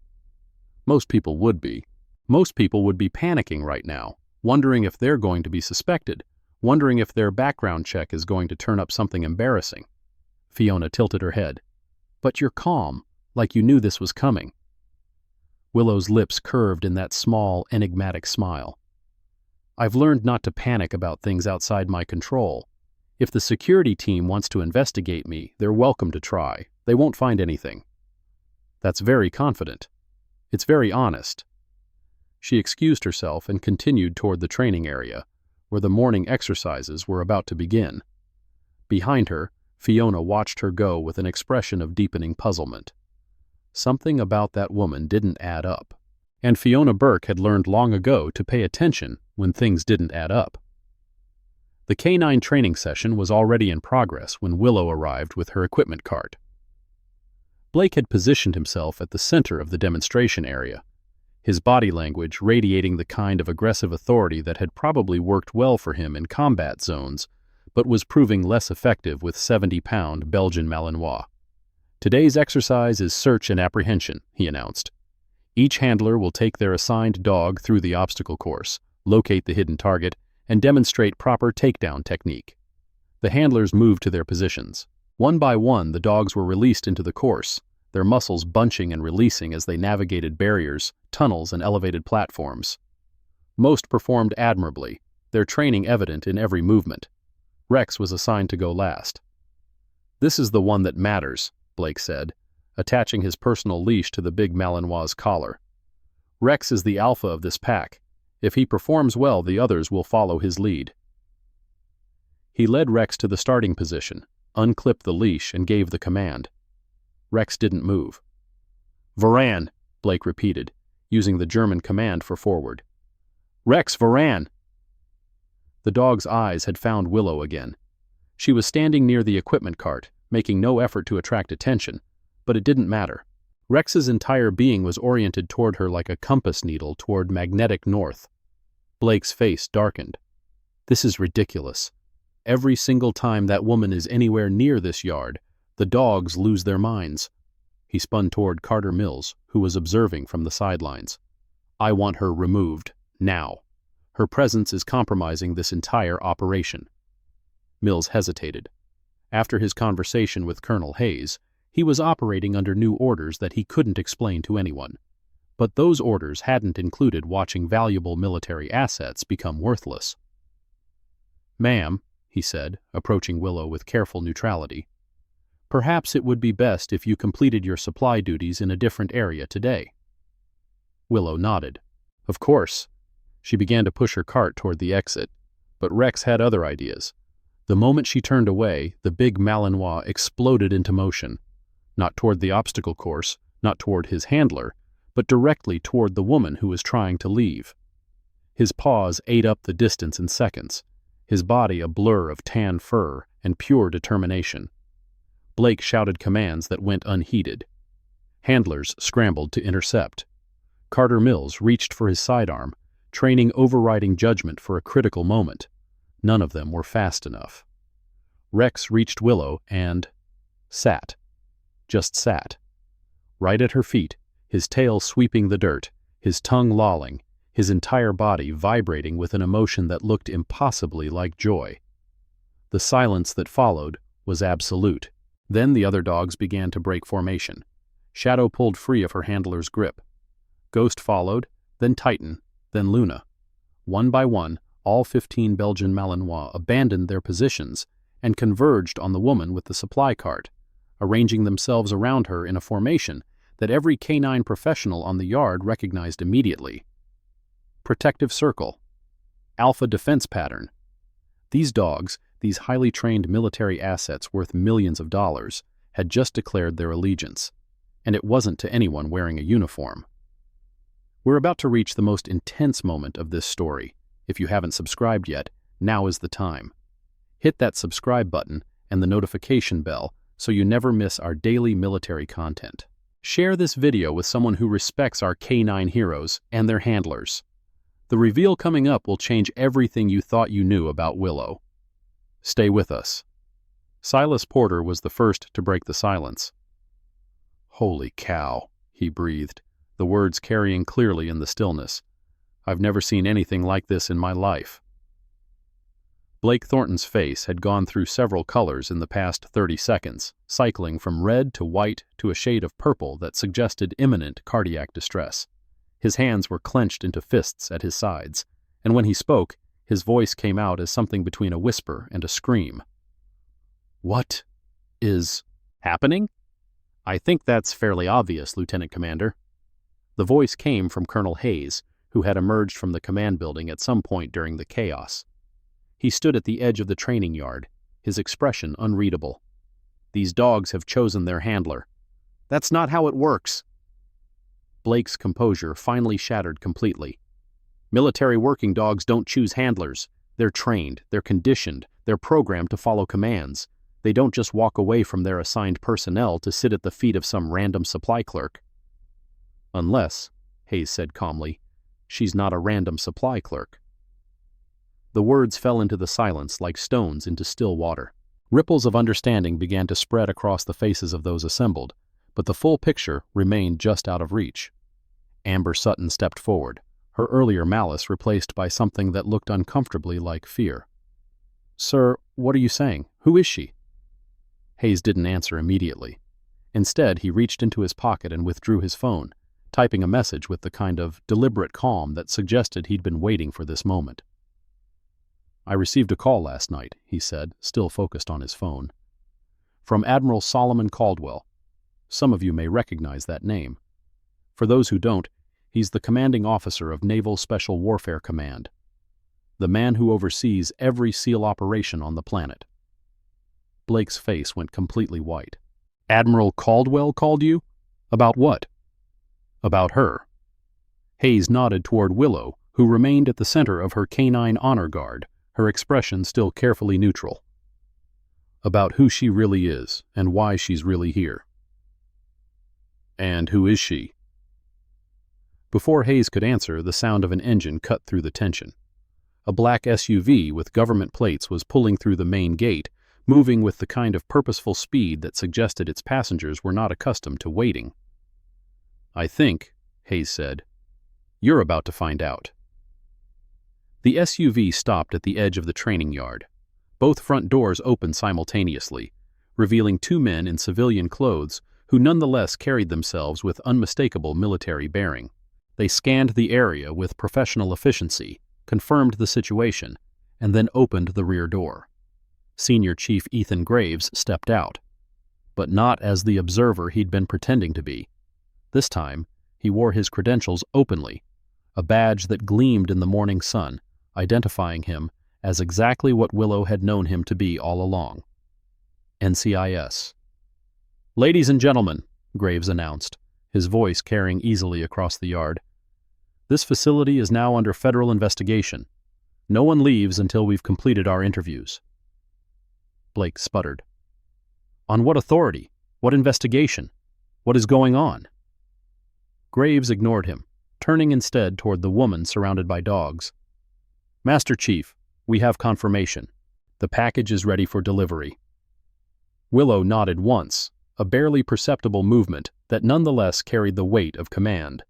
Most people would be. Most people would be panicking right now, wondering if they're going to be suspected, wondering if their background check is going to turn up something embarrassing. Fiona tilted her head. But you're calm, like you knew this was coming. Willow's lips curved in that small, enigmatic smile. I've learned not to panic about things outside my control. If the security team wants to investigate me, they're welcome to try. They won't find anything. That's very confident. It's very honest. She excused herself and continued toward the training area, where the morning exercises were about to begin. Behind her, Fiona watched her go with an expression of deepening puzzlement. Something about that woman didn't add up, and Fiona Burke had learned long ago to pay attention when things didn't add up. The K-9 training session was already in progress when Willow arrived with her equipment cart. Blake had positioned himself at the center of the demonstration area, his body language radiating the kind of aggressive authority that had probably worked well for him in combat zones, but was proving less effective with 70-pound Belgian Malinois. Today's exercise is search and apprehension, he announced. Each handler will take their assigned dog through the obstacle course, locate the hidden target, and demonstrate proper takedown technique. The handlers moved to their positions. One by one, the dogs were released into the course, their muscles bunching and releasing as they navigated barriers, tunnels, and elevated platforms. Most performed admirably, their training evident in every movement. Rex was assigned to go last. This is the one that matters, Blake said, attaching his personal leash to the big Malinois' collar. Rex is the alpha of this pack. If he performs well, the others will follow his lead. He led Rex to the starting position, unclipped the leash, and gave the command. Rex didn't move. Voran, Blake repeated, using the German command for forward. Rex, Voran! The dog's eyes had found Willow again. She was standing near the equipment cart, making no effort to attract attention, but it didn't matter. Rex's entire being was oriented toward her like a compass needle toward magnetic north. Blake's face darkened. This is ridiculous. Every single time that woman is anywhere near this yard, the dogs lose their minds. He spun toward Carter Mills, who was observing from the sidelines. I want her removed, now. Her presence is compromising this entire operation. Mills hesitated. After his conversation with Colonel Hayes, he was operating under new orders that he couldn't explain to anyone. But those orders hadn't included watching valuable military assets become worthless. Ma'am, he said, approaching Willow with careful neutrality, perhaps it would be best if you completed your supply duties in a different area today. Willow nodded. Of course. She began to push her cart toward the exit, but Rex had other ideas. The moment she turned away, the big Malinois exploded into motion. Not toward the obstacle course, not toward his handler, but directly toward the woman who was trying to leave. His paws ate up the distance in seconds, his body a blur of tan fur and pure determination. Blake shouted commands that went unheeded. Handlers scrambled to intercept. Carter Mills reached for his sidearm, training overriding judgment for a critical moment. None of them were fast enough. Rex reached Willow and sat. Just sat. Right at her feet, his tail sweeping the dirt, his tongue lolling, his entire body vibrating with an emotion that looked impossibly like joy. The silence that followed was absolute. Then the other dogs began to break formation. Shadow pulled free of her handler's grip. Ghost followed, then Titan, then Luna. One by one, all 15 Belgian Malinois abandoned their positions and converged on the woman with the supply cart, arranging themselves around her in a formation that every canine professional on the yard recognized immediately. Protective circle. Alpha defense pattern. These dogs, these highly trained military assets worth millions of dollars, had just declared their allegiance, and it wasn't to anyone wearing a uniform. We're about to reach the most intense moment of this story. If you haven't subscribed yet, now is the time. Hit that subscribe button and the notification bell so you never miss our daily military content. Share this video with someone who respects our canine heroes and their handlers. The reveal coming up will change everything you thought you knew about Willow. Stay with us. Silas Porter was the first to break the silence. "Holy cow," he breathed, the words carrying clearly in the stillness. "I've never seen anything like this in my life." Blake Thornton's face had gone through several colors in the past 30 seconds, cycling from red to white to a shade of purple that suggested imminent cardiac distress. His hands were clenched into fists at his sides, and when he spoke, his voice came out as something between a whisper and a scream. "What is happening?" "I think that's fairly obvious, Lieutenant Commander." The voice came from Colonel Hayes, who had emerged from the command building at some point during the chaos. He stood at the edge of the training yard, his expression unreadable. "These dogs have chosen their handler." "That's not how it works." Blake's composure finally shattered completely. "Military working dogs don't choose handlers. They're trained, they're conditioned, they're programmed to follow commands. They don't just walk away from their assigned personnel to sit at the feet of some random supply clerk." "Unless," Hayes said calmly, "she's not a random supply clerk." The words fell into the silence like stones into still water. Ripples of understanding began to spread across the faces of those assembled, but the full picture remained just out of reach. Amber Sutton stepped forward, her earlier malice replaced by something that looked uncomfortably like fear. "Sir, what are you saying? Who is she?" Hayes didn't answer immediately. Instead, he reached into his pocket and withdrew his phone, typing a message with the kind of deliberate calm that suggested he'd been waiting for this moment. "I received a call last night," he said, still focused on his phone. "From Admiral Solomon Caldwell. Some of you may recognize that name. For those who don't, he's the commanding officer of Naval Special Warfare Command, the man who oversees every SEAL operation on the planet." Blake's face went completely white. "Admiral Caldwell called you? About what?" "About her." Hayes nodded toward Willow, who remained at the center of her canine honor guard, her expression still carefully neutral. "About who she really is and why she's really here." "And who is she?" Before Hayes could answer, the sound of an engine cut through the tension. A black SUV with government plates was pulling through the main gate, moving with the kind of purposeful speed that suggested its passengers were not accustomed to waiting. "I think," Hayes said, "you're about to find out." The SUV stopped at the edge of the training yard. Both front doors opened simultaneously, revealing two men in civilian clothes who nonetheless carried themselves with unmistakable military bearing. They scanned the area with professional efficiency, confirmed the situation, and then opened the rear door. Senior Chief Ethan Graves stepped out, but not as the observer he'd been pretending to be. This time, he wore his credentials openly, a badge that gleamed in the morning sun, identifying him as exactly what Willow had known him to be all along. NCIS. "Ladies and gentlemen," Graves announced, his voice carrying easily across the yard, This facility is now under federal investigation. No one leaves until we've completed our interviews. Blake sputtered. On what authority? What investigation? What is going on? Graves ignored him, turning instead toward the woman surrounded by dogs. Master Chief, we have confirmation. The package is ready for delivery. Willow nodded once, a barely perceptible movement that nonetheless carried the weight of command.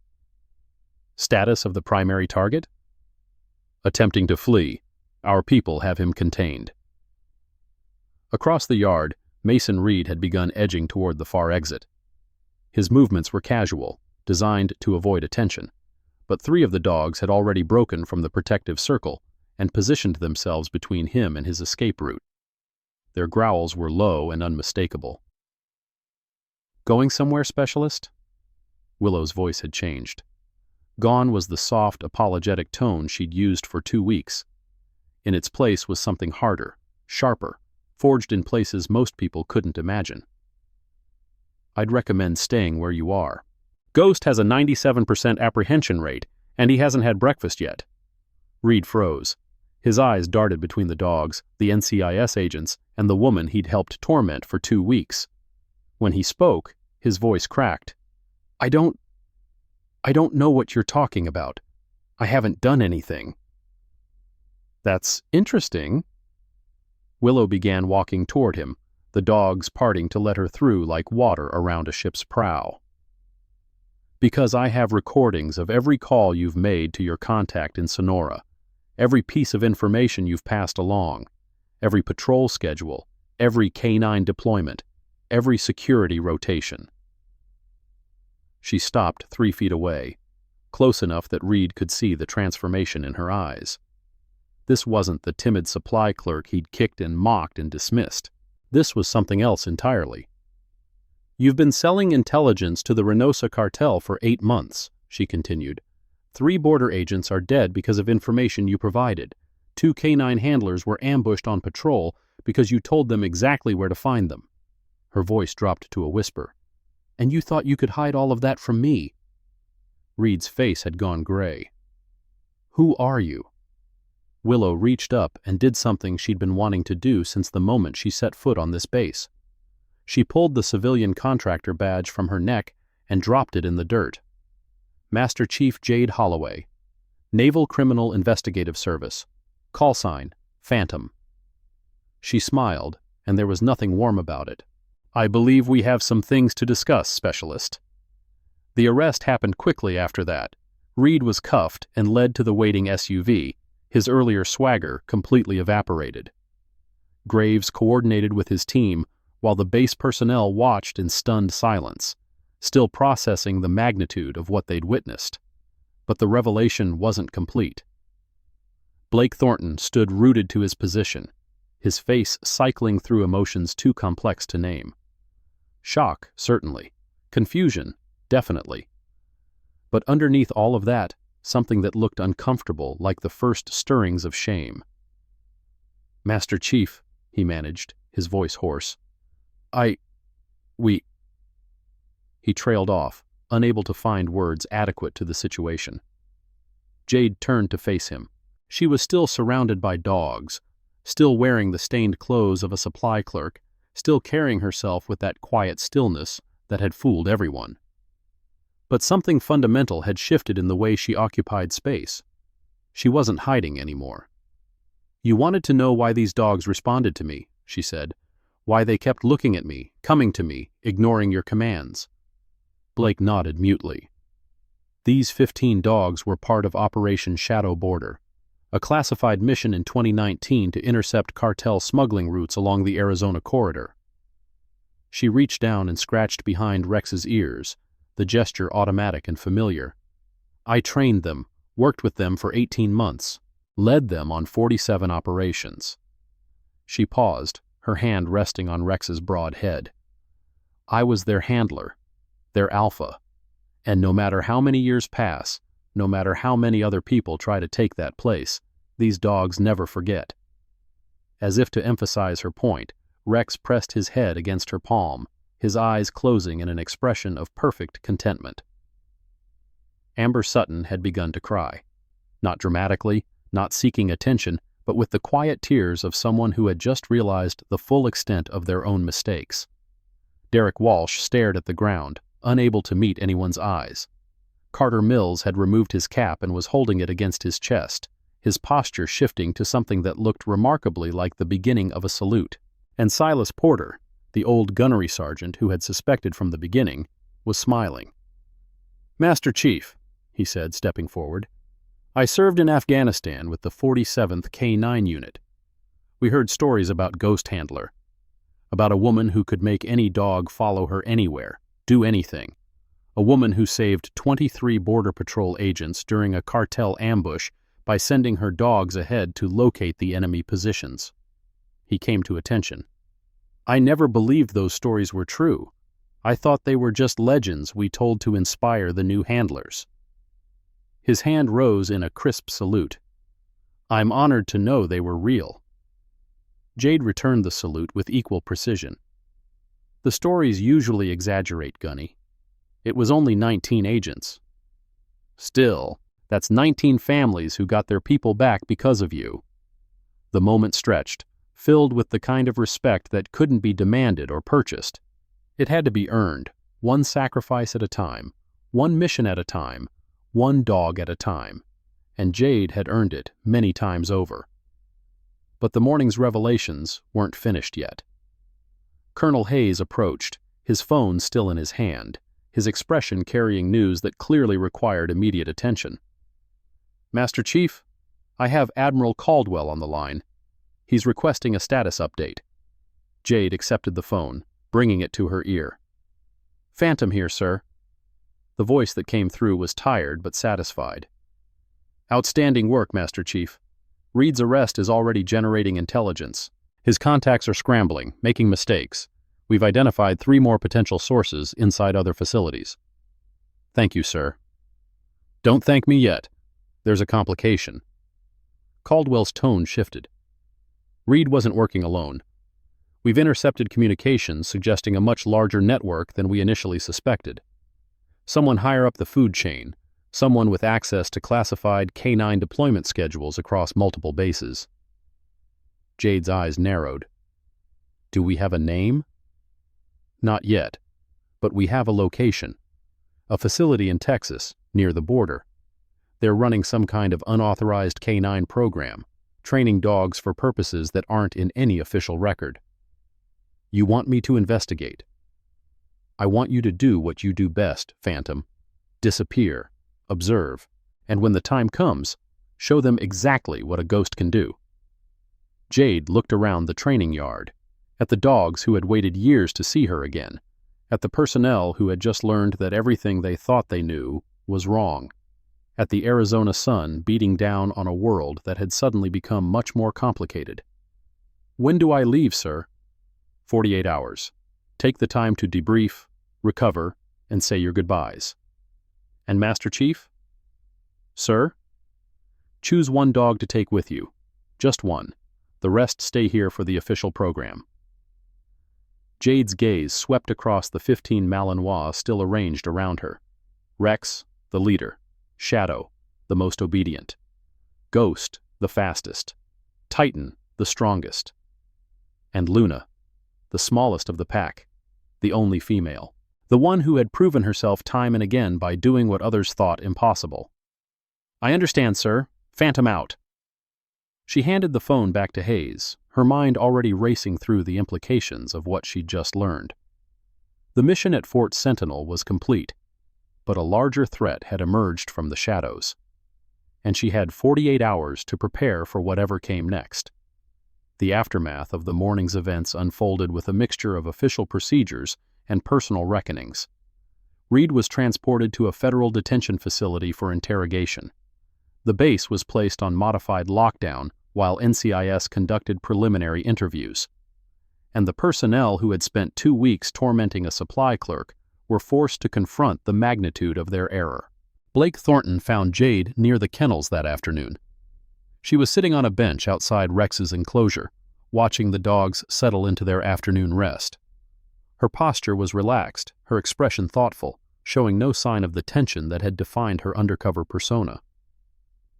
Status of the primary target? Attempting to flee. Our people have him contained. Across the yard, Mason Reed had begun edging toward the far exit. His movements were casual, designed to avoid attention, but 3 of the dogs had already broken from the protective circle and positioned themselves between him and his escape route. Their growls were low and unmistakable. Going somewhere, Specialist? Willow's voice had changed. Gone was the soft, apologetic tone she'd used for 2 weeks. In its place was something harder, sharper, forged in places most people couldn't imagine. I'd recommend staying where you are. Ghost has a 97% apprehension rate, and he hasn't had breakfast yet. Reed froze. His eyes darted between the dogs, the NCIS agents, and the woman he'd helped torment for 2 weeks. When he spoke, his voice cracked. I don't know what you're talking about. I haven't done anything. That's interesting. Willow began walking toward him, the dogs parting to let her through like water around a ship's prow. Because I have recordings of every call you've made to your contact in Sonora, every piece of information you've passed along, every patrol schedule, every K-9 deployment, every security rotation. She stopped 3 feet away, close enough that Reed could see the transformation in her eyes. This wasn't the timid supply clerk he'd kicked and mocked and dismissed. This was something else entirely. You've been selling intelligence to the Reynosa cartel for 8 months, she continued. 3 border agents are dead because of information you provided. 2 K-9 handlers were ambushed on patrol because you told them exactly where to find them. Her voice dropped to a whisper. And you thought you could hide all of that from me. Reed's face had gone gray. Who are you? Willow reached up and did something she'd been wanting to do since the moment she set foot on this base. She pulled the civilian contractor badge from her neck and dropped it in the dirt. Master Chief Jade Holloway, Naval Criminal Investigative Service, call sign, Phantom. She smiled, and there was nothing warm about it. I believe we have some things to discuss, Specialist. The arrest happened quickly after that. Reed was cuffed and led to the waiting SUV, his earlier swagger completely evaporated. Graves coordinated with his team while the base personnel watched in stunned silence, still processing the magnitude of what they'd witnessed. But the revelation wasn't complete. Blake Thornton stood rooted to his position, his face cycling through emotions too complex to name. Shock, certainly. Confusion, definitely. But underneath all of that, something that looked uncomfortable, like the first stirrings of shame. Master Chief, he managed, his voice hoarse. He trailed off, unable to find words adequate to the situation. Jade turned to face him. She was still surrounded by dogs, still wearing the stained clothes of a supply clerk, still carrying herself with that quiet stillness that had fooled everyone. But something fundamental had shifted in the way she occupied space. She wasn't hiding anymore. You wanted to know why these dogs responded to me, she said. Why they kept looking at me, coming to me, ignoring your commands. Blake nodded mutely. These 15 dogs were part of Operation Shadow Border, a classified mission in 2019 to intercept cartel smuggling routes along the Arizona corridor. She reached down and scratched behind Rex's ears, the gesture automatic and familiar. I trained them, worked with them for 18 months, led them on 47 operations. She paused, her hand resting on Rex's broad head. I was their handler, their alpha, and no matter how many years pass, no matter how many other people try to take that place, these dogs never forget. As if to emphasize her point, Rex pressed his head against her palm, his eyes closing in an expression of perfect contentment. Amber Sutton had begun to cry. Not dramatically, not seeking attention, but with the quiet tears of someone who had just realized the full extent of their own mistakes. Derek Walsh stared at the ground, unable to meet anyone's eyes. Carter Mills had removed his cap and was holding it against his chest, his posture shifting to something that looked remarkably like the beginning of a salute. And Silas Porter, the old gunnery sergeant who had suspected from the beginning, was smiling. "Master Chief," he said, stepping forward, "I served in Afghanistan with the 47th K9 unit. We heard stories about Ghost Handler, about a woman who could make any dog follow her anywhere, do anything. A woman who saved 23 Border Patrol agents during a cartel ambush by sending her dogs ahead to locate the enemy positions." He came to attention. "I never believed those stories were true. I thought they were just legends we told to inspire the new handlers." His hand rose in a crisp salute. "I'm honored to know they were real." Jade returned the salute with equal precision. "The stories usually exaggerate, Gunny. It was only 19 agents. Still, that's 19 families who got their people back because of you." The moment stretched, filled with the kind of respect that couldn't be demanded or purchased. It had to be earned, one sacrifice at a time, one mission at a time, one dog at a time, and Jade had earned it many times over. But the morning's revelations weren't finished yet. Colonel Hayes approached, his phone still in his hand, his expression carrying news that clearly required immediate attention. "Master Chief, I have Admiral Caldwell on the line. He's requesting a status update." Jade accepted the phone, bringing it to her ear. "Phantom here, sir." The voice that came through was tired but satisfied. "Outstanding work, Master Chief. Reed's arrest is already generating intelligence. His contacts are scrambling, making mistakes. We've identified 3 more potential sources inside other facilities." "Thank you, sir." "Don't thank me yet. There's a complication." Caldwell's tone shifted. "Reed wasn't working alone. We've intercepted communications suggesting a much larger network than we initially suspected. Someone higher up the food chain, someone with access to classified K9 deployment schedules across multiple bases." Jade's eyes narrowed. "Do we have a name?" "Not yet, but we have a location. A facility in Texas, near the border. They're running some kind of unauthorized K9 program, training dogs for purposes that aren't in any official record. You want me to investigate. I want you to do what you do best, Phantom. Disappear, observe, and when the time comes, show them exactly what a ghost can do." Jade looked around the training yard, at the dogs who had waited years to see her again, at the personnel who had just learned that everything they thought they knew was wrong, at the Arizona sun beating down on a world that had suddenly become much more complicated. "When do I leave, sir?" 48 hours. Take the time to debrief, recover, and say your goodbyes." "And Master Chief?" "Sir?" "Choose one dog to take with you. Just one. The rest stay here for the official program." Jade's gaze swept across the 15 Malinois still arranged around her. Rex, the leader. Shadow, the most obedient. Ghost, the fastest. Titan, the strongest. And Luna, the smallest of the pack, the only female, the one who had proven herself time and again by doing what others thought impossible. "I understand, sir. Phantom out." She handed the phone back to Hayes, her mind already racing through the implications of what she'd just learned. The mission at Fort Sentinel was complete, but a larger threat had emerged from the shadows, and she had 48 hours to prepare for whatever came next. The aftermath of the morning's events unfolded with a mixture of official procedures and personal reckonings. Reed was transported to a federal detention facility for interrogation. The base was placed on modified lockdown while NCIS conducted preliminary interviews. And the personnel who had spent 2 weeks tormenting a supply clerk were forced to confront the magnitude of their error. Blake Thornton found Jade near the kennels that afternoon. She was sitting on a bench outside Rex's enclosure, watching the dogs settle into their afternoon rest. Her posture was relaxed, her expression thoughtful, showing no sign of the tension that had defined her undercover persona.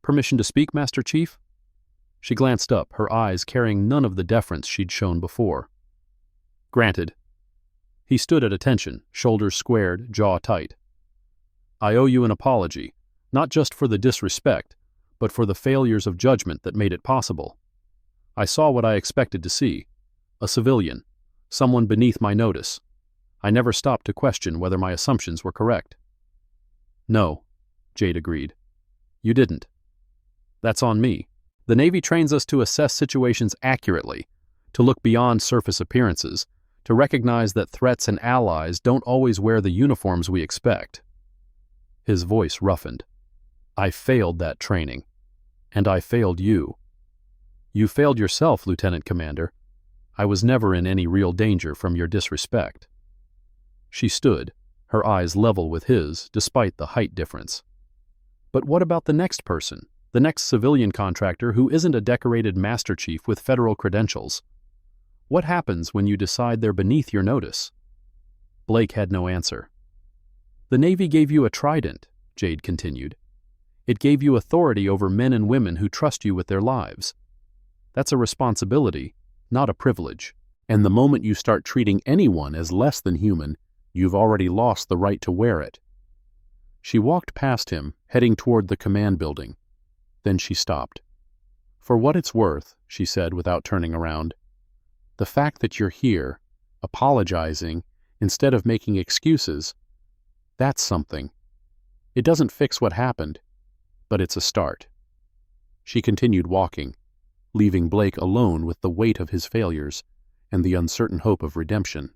"Permission to speak, Master Chief?" She glanced up, her eyes carrying none of the deference she'd shown before. "Granted." He stood at attention, shoulders squared, jaw tight. "I owe you an apology, not just for the disrespect, but for the failures of judgment that made it possible. I saw what I expected to see. A civilian. Someone beneath my notice. I never stopped to question whether my assumptions were correct." "No," Jade agreed. "You didn't. That's on me. The Navy trains us to assess situations accurately, to look beyond surface appearances, to recognize that threats and allies don't always wear the uniforms we expect." His voice roughened. "I failed that training. And I failed you. You failed yourself, Lieutenant Commander. I was never in any real danger from your disrespect." She stood, her eyes level with his, despite the height difference. "But what about the next person? The next civilian contractor who isn't a decorated Master Chief with federal credentials? What happens when you decide they're beneath your notice?" Blake had no answer. "The Navy gave you a trident," Jade continued. "It gave you authority over men and women who trust you with their lives. That's a responsibility, not a privilege. And the moment you start treating anyone as less than human, you've already lost the right to wear it." She walked past him, heading toward the command building. Then she stopped. "For what it's worth," she said without turning around, "the fact that you're here, apologizing, instead of making excuses, that's something. It doesn't fix what happened, but it's a start." She continued walking, leaving Blake alone with the weight of his failures and the uncertain hope of redemption.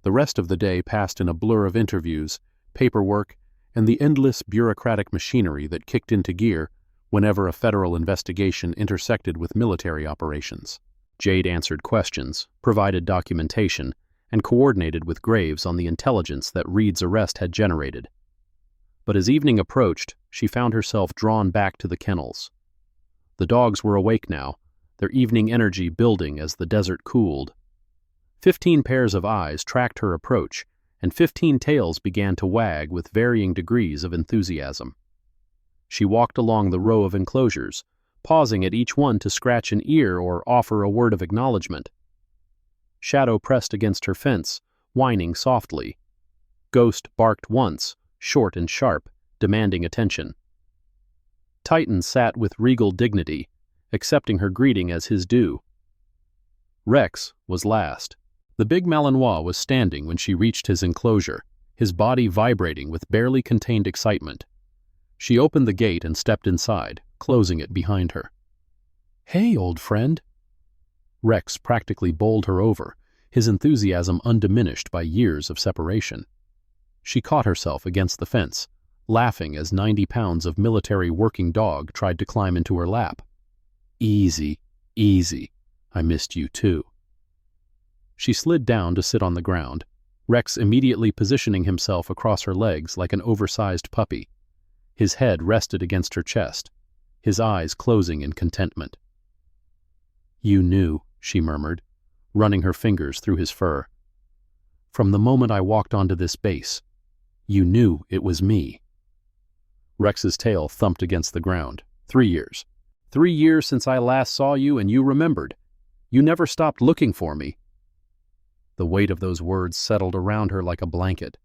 The rest of the day passed in a blur of interviews, paperwork, and the endless bureaucratic machinery that kicked into gear whenever a federal investigation intersected with military operations. Jade answered questions, provided documentation, and coordinated with Graves on the intelligence that Reed's arrest had generated. But as evening approached, she found herself drawn back to the kennels. The dogs were awake now, their evening energy building as the desert cooled. 15 pairs of eyes tracked her approach, and 15 tails began to wag with varying degrees of enthusiasm. She walked along the row of enclosures, pausing at each one to scratch an ear or offer a word of acknowledgement. Shadow pressed against her fence, whining softly. Ghost barked once, short and sharp, demanding attention. Titan sat with regal dignity, accepting her greeting as his due. Rex was last. The big Malinois was standing when she reached his enclosure, his body vibrating with barely contained excitement. She opened the gate and stepped inside, closing it behind her. "Hey, old friend." Rex practically bowled her over, his enthusiasm undiminished by years of separation. She caught herself against the fence, laughing as 90 pounds of military working dog tried to climb into her lap. "Easy, easy. I missed you too." She slid down to sit on the ground, Rex immediately positioning himself across her legs like an oversized puppy. His head rested against her chest, his eyes closing in contentment. "You knew," she murmured, running her fingers through his fur. "From the moment I walked onto this base, you knew it was me." Rex's tail thumped against the ground. 3 years. 3 years since I last saw you, and you remembered. You never stopped looking for me." The weight of those words settled around her like a blanket.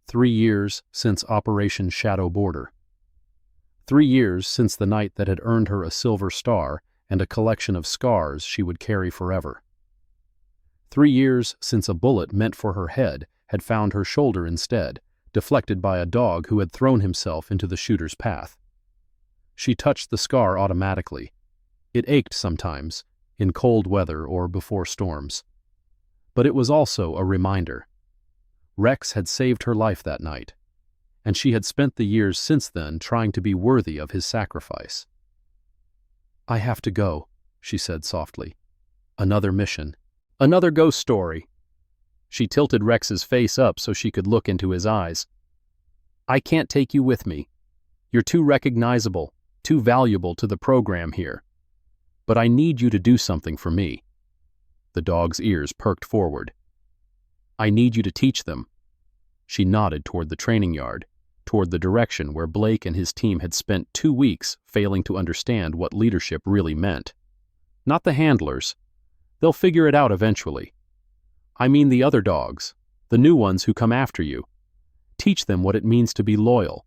3 years since Operation Shadow Border. 3 years since the night that had earned her a silver star and a collection of scars she would carry forever. 3 years since a bullet meant for her head had found her shoulder instead, deflected by a dog who had thrown himself into the shooter's path. She touched the scar automatically. It ached sometimes, in cold weather or before storms. But it was also a reminder. Rex had saved her life that night, and she had spent the years since then trying to be worthy of his sacrifice. "I have to go," she said softly. "Another mission. Another ghost story." She tilted Rex's face up so she could look into his eyes. "I can't take you with me. You're too recognizable, too valuable to the program here. But I need you to do something for me." The dog's ears perked forward. "I need you to teach them." She nodded toward the training yard, toward the direction where Blake and his team had spent 2 weeks failing to understand what leadership really meant. Not the handlers. They'll figure it out eventually. I mean the other dogs, the new ones who come after you. Teach them what it means to be loyal.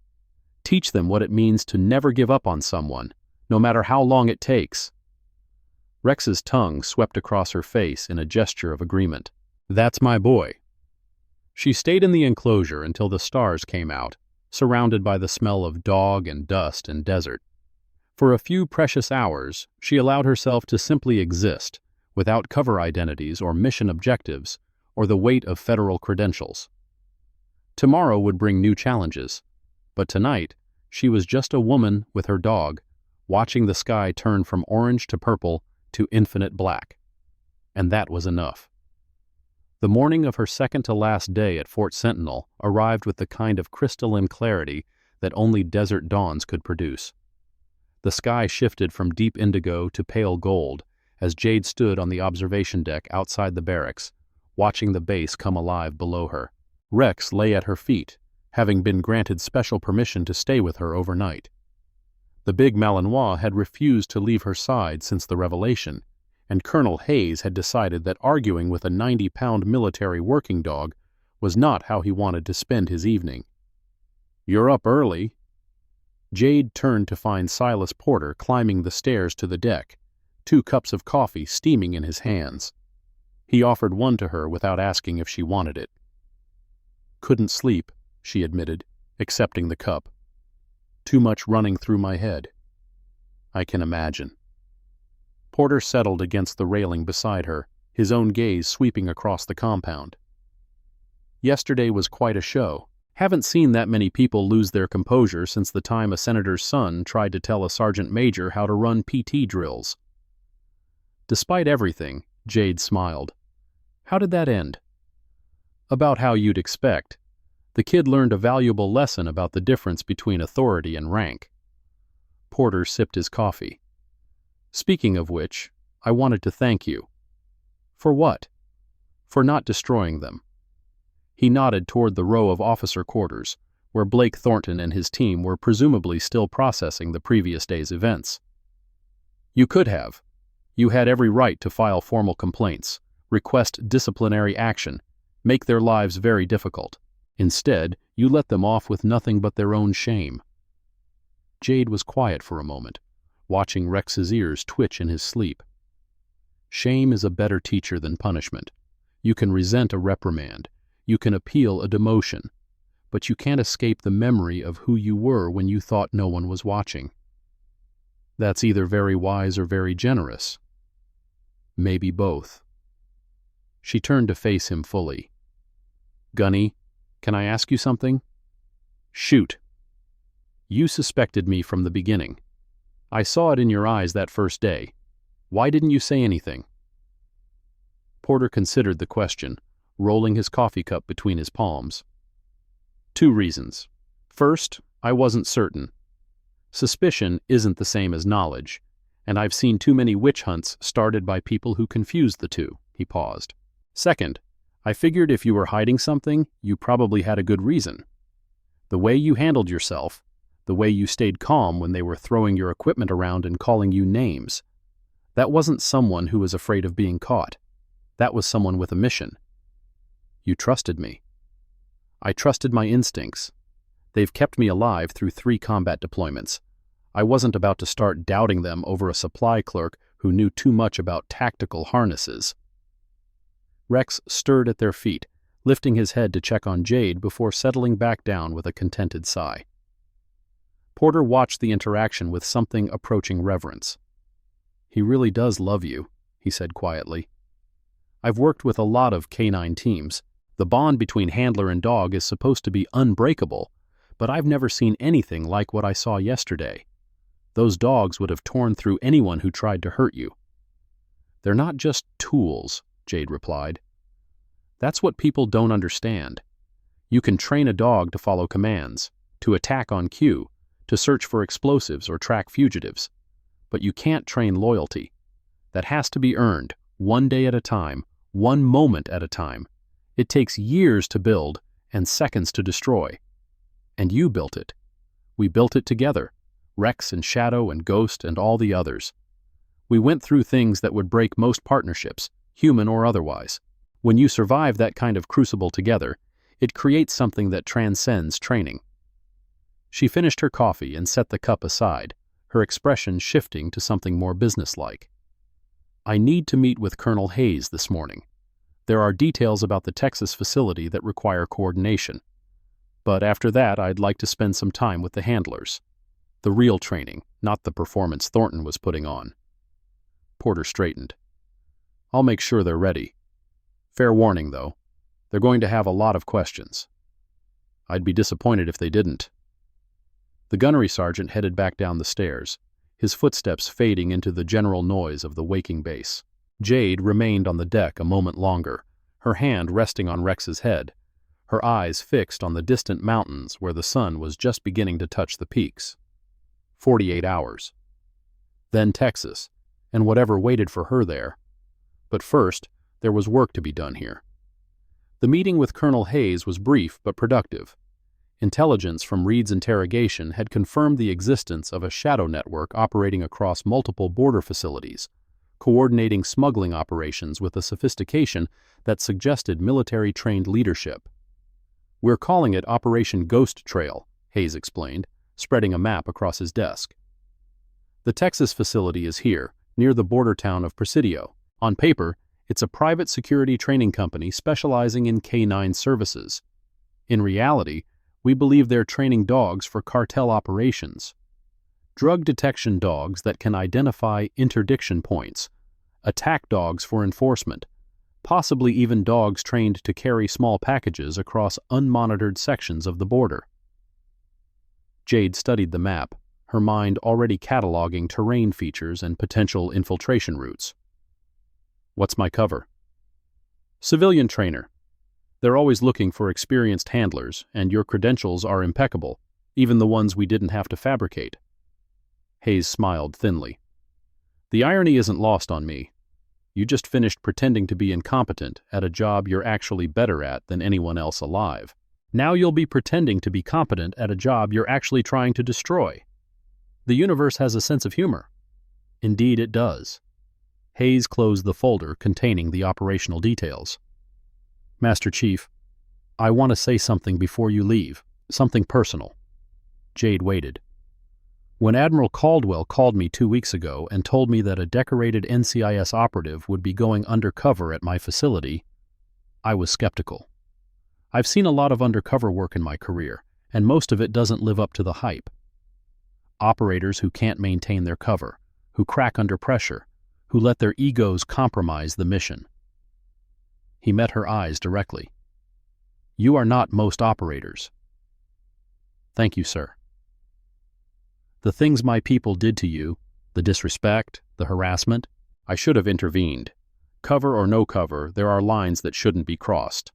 Teach them what it means to never give up on someone, no matter how long it takes. Rex's tongue swept across her face in a gesture of agreement. That's my boy. She stayed in the enclosure until the stars came out, surrounded by the smell of dog and dust and desert. For a few precious hours, she allowed herself to simply exist, without cover identities or mission objectives, or the weight of federal credentials. Tomorrow would bring new challenges, but tonight, she was just a woman with her dog, watching the sky turn from orange to purple to infinite black. And that was enough. The morning of her second-to-last day at Fort Sentinel arrived with the kind of crystalline clarity that only desert dawns could produce. The sky shifted from deep indigo to pale gold as Jade stood on the observation deck outside the barracks, watching the base come alive below her. Rex lay at her feet, having been granted special permission to stay with her overnight. The big Malinois had refused to leave her side since the revelation, and Colonel Hayes had decided that arguing with a 90-pound military working dog was not how he wanted to spend his evening. "You're up early." Jade turned to find Silas Porter climbing the stairs to the deck, 2 cups of coffee steaming in his hands. He offered one to her without asking if she wanted it. "Couldn't sleep," she admitted, accepting the cup. "Too much running through my head." "I can imagine." Porter settled against the railing beside her, his own gaze sweeping across the compound. "Yesterday was quite a show. Haven't seen that many people lose their composure since the time a senator's son tried to tell a sergeant major how to run PT drills." Despite everything, Jade smiled. "How did that end?" "About how you'd expect. The kid learned a valuable lesson about the difference between authority and rank." Porter sipped his coffee. "Speaking of which, I wanted to thank you." "For what?" "For not destroying them." He nodded toward the row of officer quarters, where Blake Thornton and his team were presumably still processing the previous day's events. "You could have. You had every right to file formal complaints, request disciplinary action, make their lives very difficult. Instead, you let them off with nothing but their own shame." Jade was quiet for a moment, watching Rex's ears twitch in his sleep. Shame is a better teacher than punishment. You can resent a reprimand, you can appeal a demotion, but you can't escape the memory of who you were when you thought no one was watching. That's either very wise or very generous. Maybe both. She turned to face him fully. "Gunny, can I ask you something?" "Shoot." "You suspected me from the beginning. I saw it in your eyes that first day. Why didn't you say anything?" Porter considered the question, rolling his coffee cup between his palms. "2 reasons. First, I wasn't certain. Suspicion isn't the same as knowledge, and I've seen too many witch hunts started by people who confused the two." He paused. "Second, I figured if you were hiding something, you probably had a good reason. The way you handled yourself, the way you stayed calm when they were throwing your equipment around and calling you names, that wasn't someone who was afraid of being caught. That was someone with a mission. You trusted me. I trusted my instincts. They've kept me alive through 3 combat deployments. I wasn't about to start doubting them over a supply clerk who knew too much about tactical harnesses." Rex stirred at their feet, lifting his head to check on Jade before settling back down with a contented sigh. Porter watched the interaction with something approaching reverence. "He really does love you," he said quietly. "I've worked with a lot of canine teams. The bond between handler and dog is supposed to be unbreakable, but I've never seen anything like what I saw yesterday. Those dogs would have torn through anyone who tried to hurt you." "They're not just tools," Jade replied. "That's what people don't understand. You can train a dog to follow commands, to attack on cue, to search for explosives or track fugitives. But you can't train loyalty. That has to be earned, 1 day at a time, 1 moment at a time. It takes years to build, and seconds to destroy. And you built it. We built it together, Rex and Shadow and Ghost and all the others. We went through things that would break most partnerships, human or otherwise. When you survive that kind of crucible together, it creates something that transcends training. She finished her coffee and set the cup aside, her expression shifting to something more businesslike. I need to meet with Colonel Hayes this morning. There are details about the Texas facility that require coordination. But after that, I'd like to spend some time with the handlers. The real training, not the performance Thornton was putting on. Porter straightened. I'll make sure they're ready. Fair warning, though. They're going to have a lot of questions. I'd be disappointed if they didn't. The gunnery sergeant headed back down the stairs, his footsteps fading into the general noise of the waking base. Jade remained on the deck a moment longer, her hand resting on Rex's head, her eyes fixed on the distant mountains where the sun was just beginning to touch the peaks. 48 hours. Then Texas, and whatever waited for her there. But first, there was work to be done here. The meeting with Colonel Hayes was brief but productive. Intelligence from Reed's interrogation had confirmed the existence of a shadow network operating across multiple border facilities, coordinating smuggling operations with a sophistication that suggested military-trained leadership. We're calling it Operation Ghost Trail, Hayes explained, spreading a map across his desk. The Texas facility is here, near the border town of Presidio. On paper, it's a private security training company specializing in canine services. In reality, we believe they're training dogs for cartel operations. Drug detection dogs that can identify interdiction points, attack dogs for enforcement, possibly even dogs trained to carry small packages across unmonitored sections of the border. Jade studied the map, her mind already cataloging terrain features and potential infiltration routes. What's my cover? Civilian trainer. They're always looking for experienced handlers, and your credentials are impeccable, even the ones we didn't have to fabricate. Hayes smiled thinly. The irony isn't lost on me. You just finished pretending to be incompetent at a job you're actually better at than anyone else alive. Now you'll be pretending to be competent at a job you're actually trying to destroy. The universe has a sense of humor. Indeed it does. Hayes closed the folder containing the operational details. Master Chief, I want to say something before you leave, something personal. Jade waited. When Admiral Caldwell called me 2 weeks ago and told me that a decorated NCIS operative would be going undercover at my facility, I was skeptical. I've seen a lot of undercover work in my career, and most of it doesn't live up to the hype. Operators who can't maintain their cover, who crack under pressure, who let their egos compromise the mission. He met her eyes directly. You are not most operators. Thank you, sir. The things my people did to you, the disrespect, the harassment, I should have intervened. Cover or no cover, there are lines that shouldn't be crossed.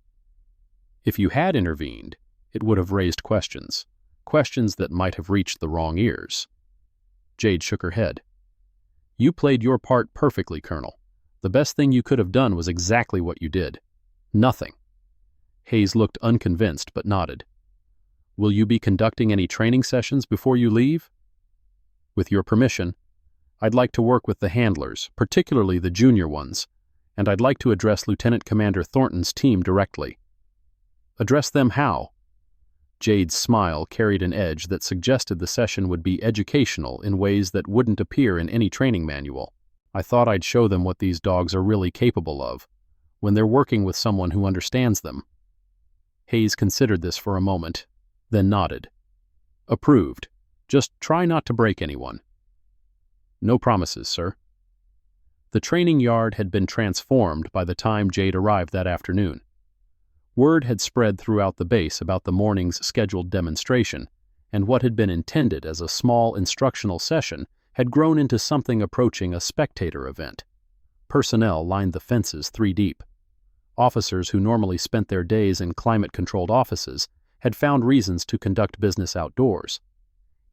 If you had intervened, it would have raised questions that might have reached the wrong ears. Jade shook her head. You played your part perfectly, Colonel. The best thing you could have done was exactly what you did. Nothing. Hayes looked unconvinced but nodded. Will you be conducting any training sessions before you leave? With your permission, I'd like to work with the handlers, particularly the junior ones, and I'd like to address Lieutenant Commander Thornton's team directly. Address them how? Jade's smile carried an edge that suggested the session would be educational in ways that wouldn't appear in any training manual. I thought I'd show them what these dogs are really capable of, when they're working with someone who understands them. Hayes considered this for a moment, then nodded. Approved. Just try not to break anyone. No promises, sir. The training yard had been transformed by the time Jade arrived that afternoon. Word had spread throughout the base about the morning's scheduled demonstration, and what had been intended as a small instructional session had grown into something approaching a spectator event. Personnel lined the fences 3 deep. Officers who normally spent their days in climate-controlled offices had found reasons to conduct business outdoors.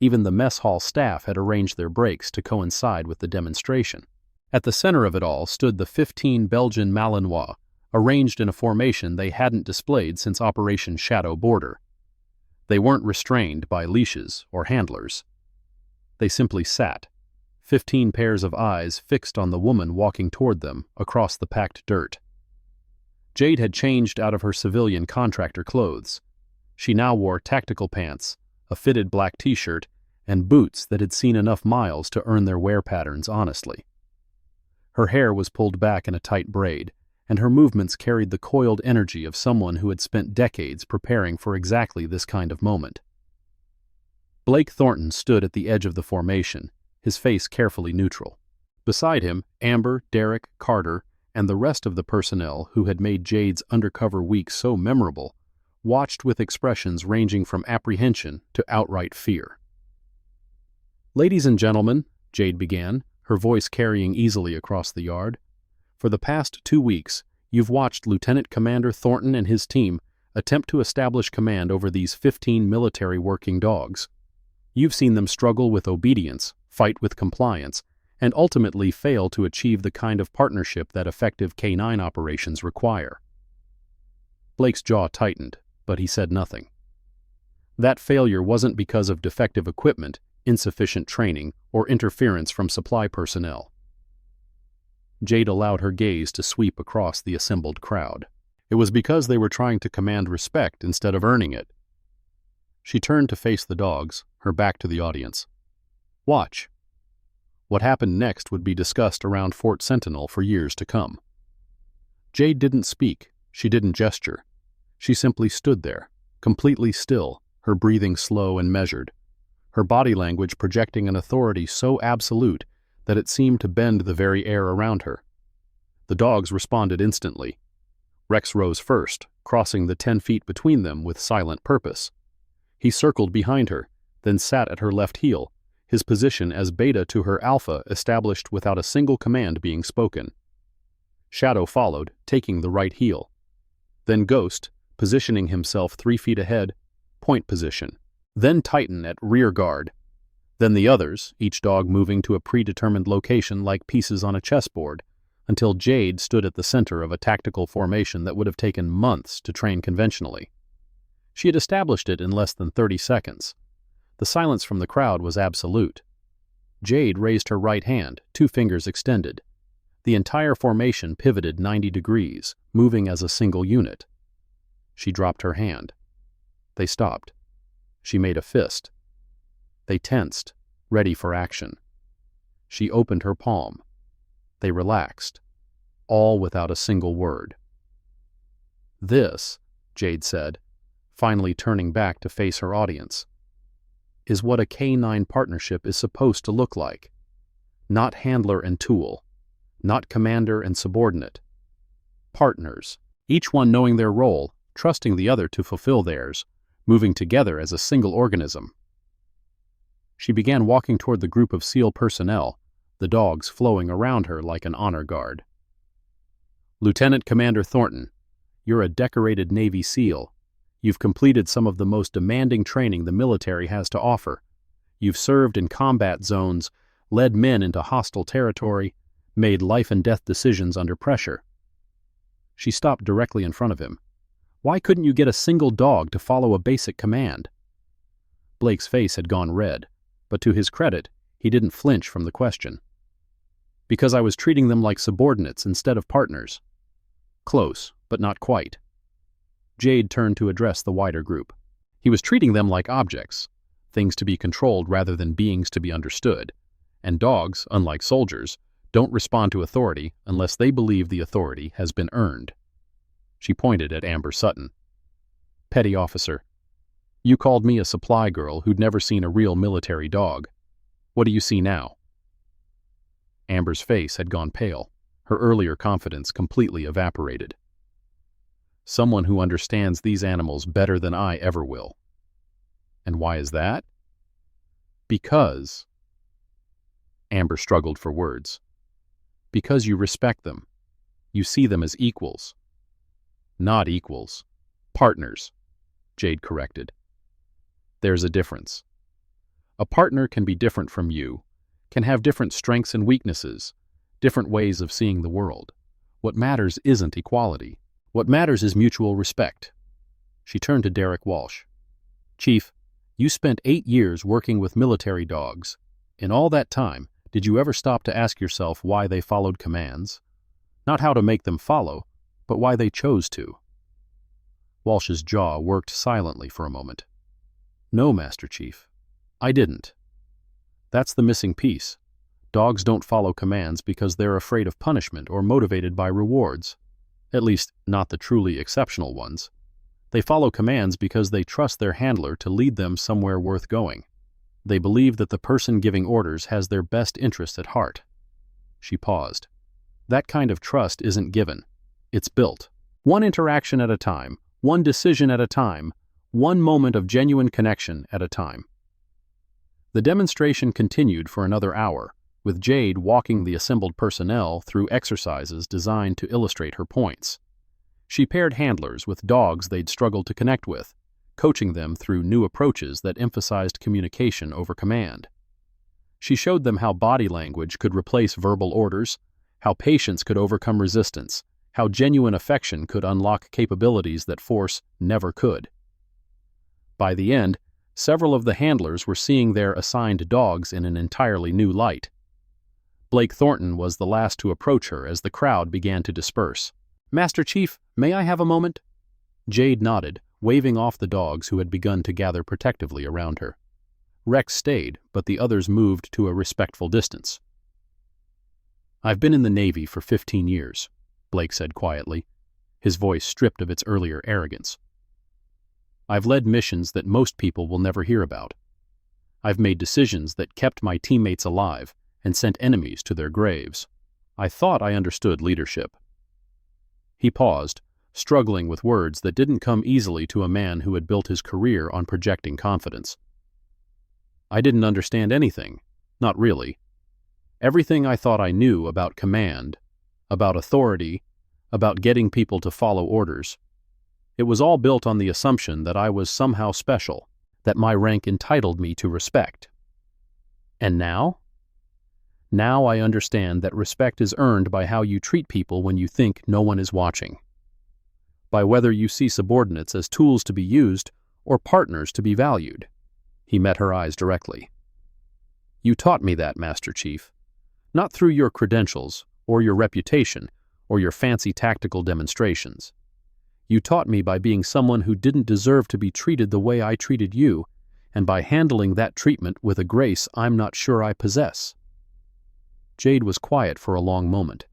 Even the mess hall staff had arranged their breaks to coincide with the demonstration. At the center of it all stood the 15 Belgian Malinois, arranged in a formation they hadn't displayed since Operation Shadow Border. They weren't restrained by leashes or handlers. They simply sat, 15 pairs of eyes fixed on the woman walking toward them across the packed dirt. Jade had changed out of her civilian contractor clothes. She now wore tactical pants, a fitted black t-shirt, and boots that had seen enough miles to earn their wear patterns honestly. Her hair was pulled back in a tight braid, and her movements carried the coiled energy of someone who had spent decades preparing for exactly this kind of moment. Blake Thornton stood at the edge of the formation, his face carefully neutral. Beside him, Amber, Derek, Carter, and the rest of the personnel who had made Jade's undercover week so memorable watched with expressions ranging from apprehension to outright fear. "Ladies and gentlemen," Jade began, her voice carrying easily across the yard, "for the past 2 weeks, you've watched Lieutenant Commander Thornton and his team attempt to establish command over these 15 military working dogs. You've seen them struggle with obedience, fight with compliance, and ultimately fail to achieve the kind of partnership that effective K-9 operations require." Blake's jaw tightened, but he said nothing. That failure wasn't because of defective equipment, insufficient training, or interference from supply personnel. Jade allowed her gaze to sweep across the assembled crowd. It was because they were trying to command respect instead of earning it. She turned to face the dogs, her back to the audience. "Watch." What happened next would be discussed around Fort Sentinel for years to come. Jade didn't speak, she didn't gesture. She simply stood there, completely still, her breathing slow and measured, her body language projecting an authority so absolute that it seemed to bend the very air around her. The dogs responded instantly. Rex rose first, crossing the 10 feet between them with silent purpose. He circled behind her, then sat at her left heel, his position as beta to her alpha established without a single command being spoken. Shadow followed, taking the right heel. Then Ghost, positioning himself 3 feet ahead, point position. Then Titan at rear guard. Then the others, each dog moving to a predetermined location like pieces on a chessboard, until Jade stood at the center of a tactical formation that would have taken months to train conventionally. She had established it in less than 30 seconds. The silence from the crowd was absolute. Jade raised her right hand, 2 fingers extended. The entire formation pivoted 90 degrees, moving as a single unit. She dropped her hand. They stopped. She made a fist. They tensed, ready for action. She opened her palm. They relaxed, all without a single word. "This," Jade said, finally turning back to face her audience, "is what a K-9 partnership is supposed to look like. Not handler and tool, not commander and subordinate. Partners, each one knowing their role, trusting the other to fulfill theirs, moving together as a single organism." She began walking toward the group of SEAL personnel, the dogs flowing around her like an honor guard. "Lieutenant Commander Thornton, you're a decorated Navy SEAL. You've completed some of the most demanding training the military has to offer. You've served in combat zones, led men into hostile territory, made life-and-death decisions under pressure." She stopped directly in front of him. "Why couldn't you get a single dog to follow a basic command?" Blake's face had gone red, but to his credit, he didn't flinch from the question. "Because I was treating them like subordinates instead of partners." Close, but not quite. Jade turned to address the wider group. He was treating them like objects, things to be controlled rather than beings to be understood. And dogs, unlike soldiers, don't respond to authority unless they believe the authority has been earned. She pointed at Amber Sutton. "Petty officer, you called me a supply girl who'd never seen a real military dog. What do you see now?" Amber's face had gone pale, her earlier confidence completely evaporated. "Someone who understands these animals better than I ever will." "And why is that?" "Because..." Amber struggled for words. "Because you respect them. You see them as equals." "Not equals. Partners," Jade corrected. "There's a difference. A partner can be different from you, can have different strengths and weaknesses, different ways of seeing the world. What matters isn't equality. What matters is mutual respect. She turned to Derek Walsh. Chief, you spent 8 years working with military dogs. In all that time, did you ever stop to ask yourself why they followed commands? Not how to make them follow, but why they chose to. Walsh's jaw worked silently for a moment. No, Master Chief, I didn't. That's the missing piece. Dogs don't follow commands because they're afraid of punishment or motivated by rewards. At least, not the truly exceptional ones. They follow commands because they trust their handler to lead them somewhere worth going. They believe that the person giving orders has their best interest at heart. She paused. That kind of trust isn't given. It's built. One interaction at a time, one decision at a time, one moment of genuine connection at a time. The demonstration continued for another hour, with Jade walking the assembled personnel through exercises designed to illustrate her points. She paired handlers with dogs they'd struggled to connect with, coaching them through new approaches that emphasized communication over command. She showed them how body language could replace verbal orders, how patience could overcome resistance, how genuine affection could unlock capabilities that force never could. By the end, several of the handlers were seeing their assigned dogs in an entirely new light. Blake Thornton was the last to approach her as the crowd began to disperse. Master Chief, may I have a moment? Jade nodded, waving off the dogs who had begun to gather protectively around her. Rex stayed, but the others moved to a respectful distance. I've been in the Navy for 15 years, Blake said quietly, his voice stripped of its earlier arrogance. I've led missions that most people will never hear about. I've made decisions that kept my teammates alive and sent enemies to their graves. I thought I understood leadership. He paused, struggling with words that didn't come easily to a man who had built his career on projecting confidence. I didn't understand anything, not really. Everything I thought I knew about command, about authority, about getting people to follow orders. It was all built on the assumption that I was somehow special, that my rank entitled me to respect. And now? Now I understand that respect is earned by how you treat people when you think no one is watching. By whether you see subordinates as tools to be used or partners to be valued. He met her eyes directly. You taught me that, Master Chief. Not through your credentials, or your reputation, or your fancy tactical demonstrations. You taught me by being someone who didn't deserve to be treated the way I treated you, and by handling that treatment with a grace I'm not sure I possess. Jade was quiet for a long moment.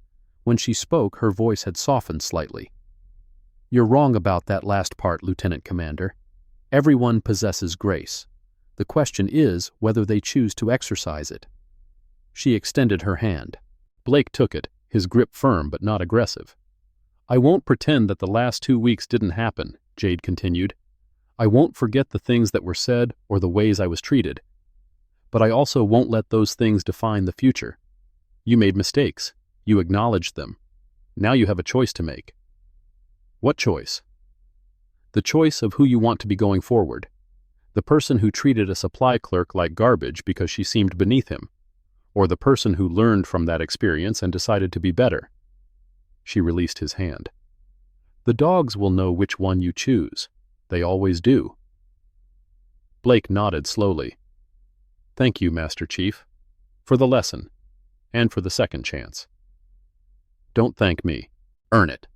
When she spoke, her voice had softened slightly. You're wrong about that last part, Lieutenant Commander. Everyone possesses grace. The question is whether they choose to exercise it. She extended her hand. Blake took it, his grip firm but not aggressive. I won't pretend that the last 2 weeks didn't happen, Jade continued. I won't forget the things that were said or the ways I was treated. But I also won't let those things define the future. You made mistakes. You acknowledged them. Now you have a choice to make. What choice? The choice of who you want to be going forward. The person who treated a supply clerk like garbage because she seemed beneath him, or the person who learned from that experience and decided to be better. She released his hand. The dogs will know which one you choose. They always do. Blake nodded slowly. Thank you, Master Chief, for the lesson, and for the second chance. Don't thank me. Earn it.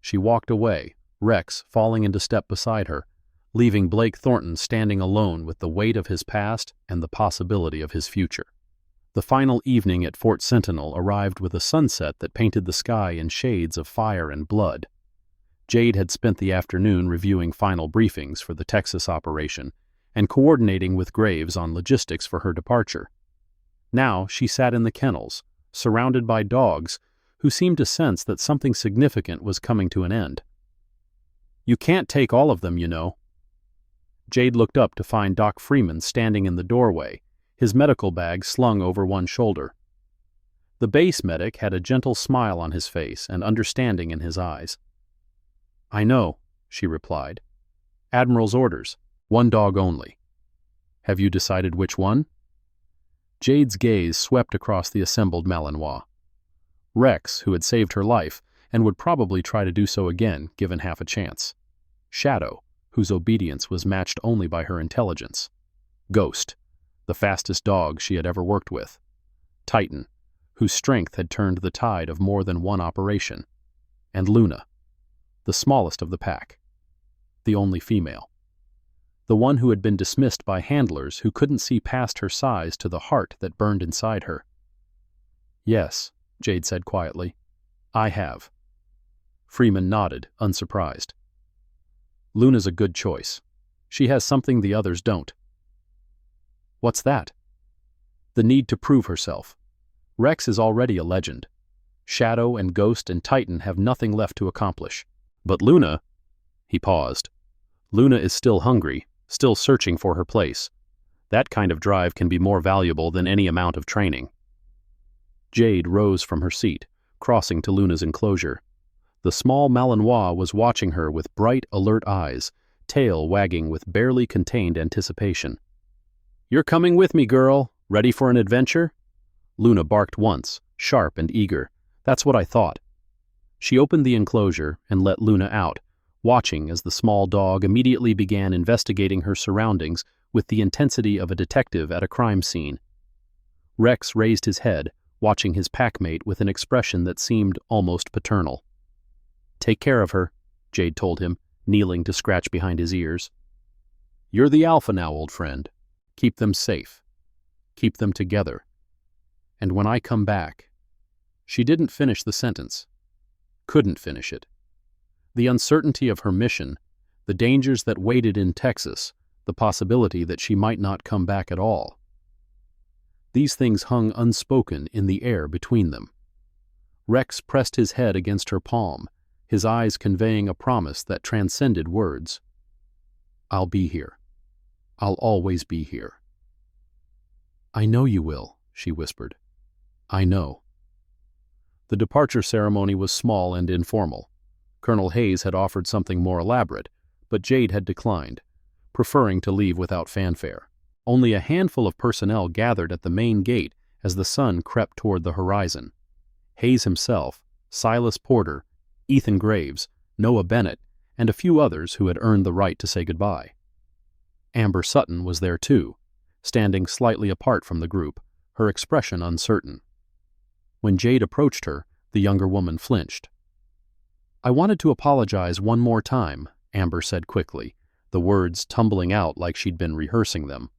She walked away, Rex falling into step beside her, leaving Blake Thornton standing alone with the weight of his past and the possibility of his future. The final evening at Fort Sentinel arrived with a sunset that painted the sky in shades of fire and blood. Jade had spent the afternoon reviewing final briefings for the Texas operation and coordinating with Graves on logistics for her departure. Now she sat in the kennels, surrounded by dogs who seemed to sense that something significant was coming to an end. You can't take all of them, you know. Jade looked up to find Doc Freeman standing in the doorway, his medical bag slung over one shoulder. The base medic had a gentle smile on his face and understanding in his eyes. I know, she replied. Admiral's orders, 1 dog only. Have you decided which one? Jade's gaze swept across the assembled Malinois. Rex, who had saved her life, and would probably try to do so again given half a chance. Shadow, whose obedience was matched only by her intelligence. Ghost, the fastest dog she had ever worked with. Titan, whose strength had turned the tide of more than one operation. And Luna, the smallest of the pack. The only female. The one who had been dismissed by handlers who couldn't see past her size to the heart that burned inside her. "Yes," Jade said quietly. "I have." Freeman nodded, unsurprised. "Luna's a good choice. She has something the others don't." "What's that?" "The need to prove herself. Rex is already a legend. Shadow and Ghost and Titan have nothing left to accomplish. But Luna—" He paused. "Luna is still hungry, still searching for her place. That kind of drive can be more valuable than any amount of training." Jade rose from her seat, crossing to Luna's enclosure. The small Malinois was watching her with bright, alert eyes, tail wagging with barely contained anticipation. "You're coming with me, girl. Ready for an adventure?" Luna barked once, sharp and eager. "That's what I thought." She opened the enclosure and let Luna out, watching as the small dog immediately began investigating her surroundings with the intensity of a detective at a crime scene. Rex raised his head, watching his packmate with an expression that seemed almost paternal. "Take care of her," Jade told him, kneeling to scratch behind his ears. "You're the alpha now, old friend. Keep them safe. Keep them together. And when I come back—" She didn't finish the sentence. Couldn't finish it. The uncertainty of her mission, the dangers that waited in Texas, the possibility that she might not come back at all. These things hung unspoken in the air between them. Rex pressed his head against her palm, his eyes conveying a promise that transcended words. "I'll be here. I'll always be here." "I know you will," she whispered. "I know." The departure ceremony was small and informal. Colonel Hayes had offered something more elaborate, but Jade had declined, preferring to leave without fanfare. Only a handful of personnel gathered at the main gate as the sun crept toward the horizon. Hayes himself, Silas Porter, Ethan Graves, Noah Bennett, and a few others who had earned the right to say goodbye. Amber Sutton was there too, standing slightly apart from the group, her expression uncertain. When Jade approached her, the younger woman flinched. "I wanted to apologize one more time," Amber said quickly, the words tumbling out like she'd been rehearsing them.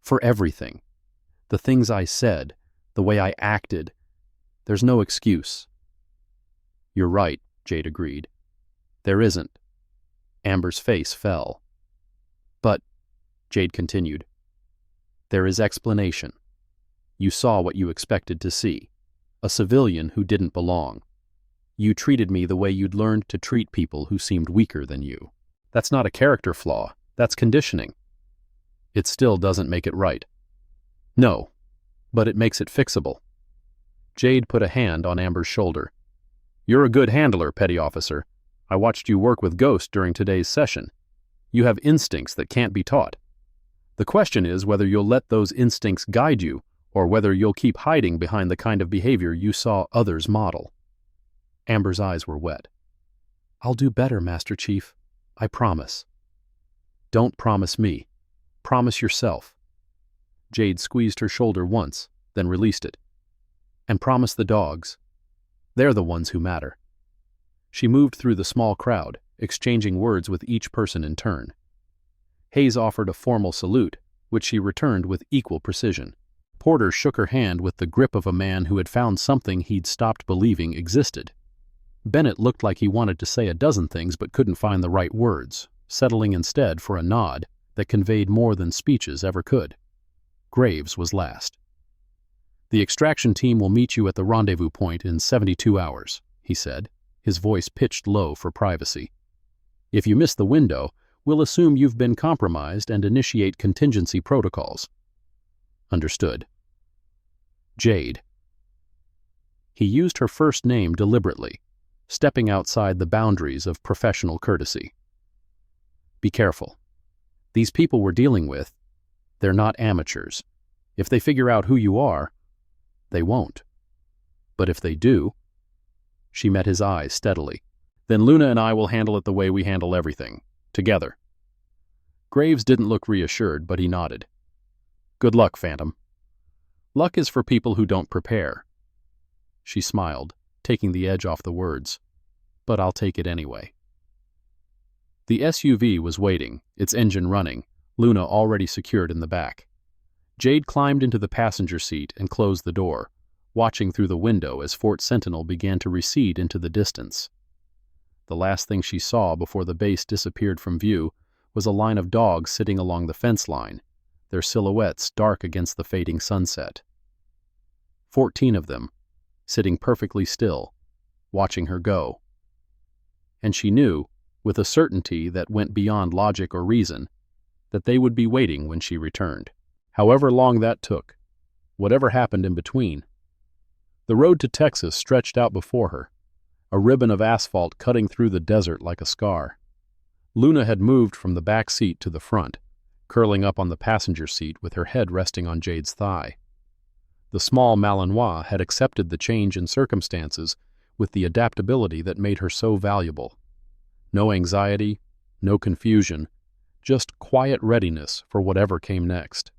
"For everything. The things I said, the way I acted. There's no excuse." "You're right," Jade agreed. "There isn't." Amber's face fell. "But," Jade continued, "there is explanation. You saw what you expected to see. A civilian who didn't belong. You treated me the way you'd learned to treat people who seemed weaker than you. That's not a character flaw, that's conditioning. It still doesn't make it right." "No, but it makes it fixable." Jade put a hand on Amber's shoulder. "You're a good handler, petty officer. I watched you work with Ghost during today's session. You have instincts that can't be taught. The question is whether you'll let those instincts guide you or whether you'll keep hiding behind the kind of behavior you saw others model." Amber's eyes were wet. "I'll do better, Master Chief. I promise." "Don't promise me. Promise yourself." Jade squeezed her shoulder once, then released it. "And promise the dogs. They're the ones who matter." She moved through the small crowd, exchanging words with each person in turn. Hayes offered a formal salute, which she returned with equal precision. Porter shook her hand with the grip of a man who had found something he'd stopped believing existed. Bennett looked like he wanted to say a dozen things but couldn't find the right words, settling instead for a nod that conveyed more than speeches ever could. Graves was last. "The extraction team will meet you at the rendezvous point in 72 hours, he said, his voice pitched low for privacy. "If you miss the window, we'll assume you've been compromised and initiate contingency protocols." "Understood." "Jade." He used her first name deliberately, stepping outside the boundaries of professional courtesy. "Be careful. These people we're dealing with, they're not amateurs. If they figure out who you are, they won't. But if they do—" She met his eyes steadily. Then Luna and I will handle it the way we handle everything. Together. Graves didn't look reassured, but he nodded. Good luck, Phantom. Luck is for people who don't prepare. She smiled, taking the edge off the words. But I'll take it anyway. The SUV was waiting, its engine running, Luna already secured in the back. Jade climbed into the passenger seat and closed the door, watching through the window as Fort Sentinel began to recede into the distance. The last thing she saw before the base disappeared from view was a line of dogs sitting along the fence line, their silhouettes dark against the fading sunset. 14 of them, sitting perfectly still, watching her go. And she knew, with a certainty that went beyond logic or reason, that they would be waiting when she returned. However long that took, whatever happened in between. The road to Texas stretched out before her, a ribbon of asphalt cutting through the desert like a scar. Luna had moved from the back seat to the front, curling up on the passenger seat with her head resting on Jade's thigh. The small Malinois had accepted the change in circumstances with the adaptability that made her so valuable. No anxiety, no confusion, just quiet readiness for whatever came next.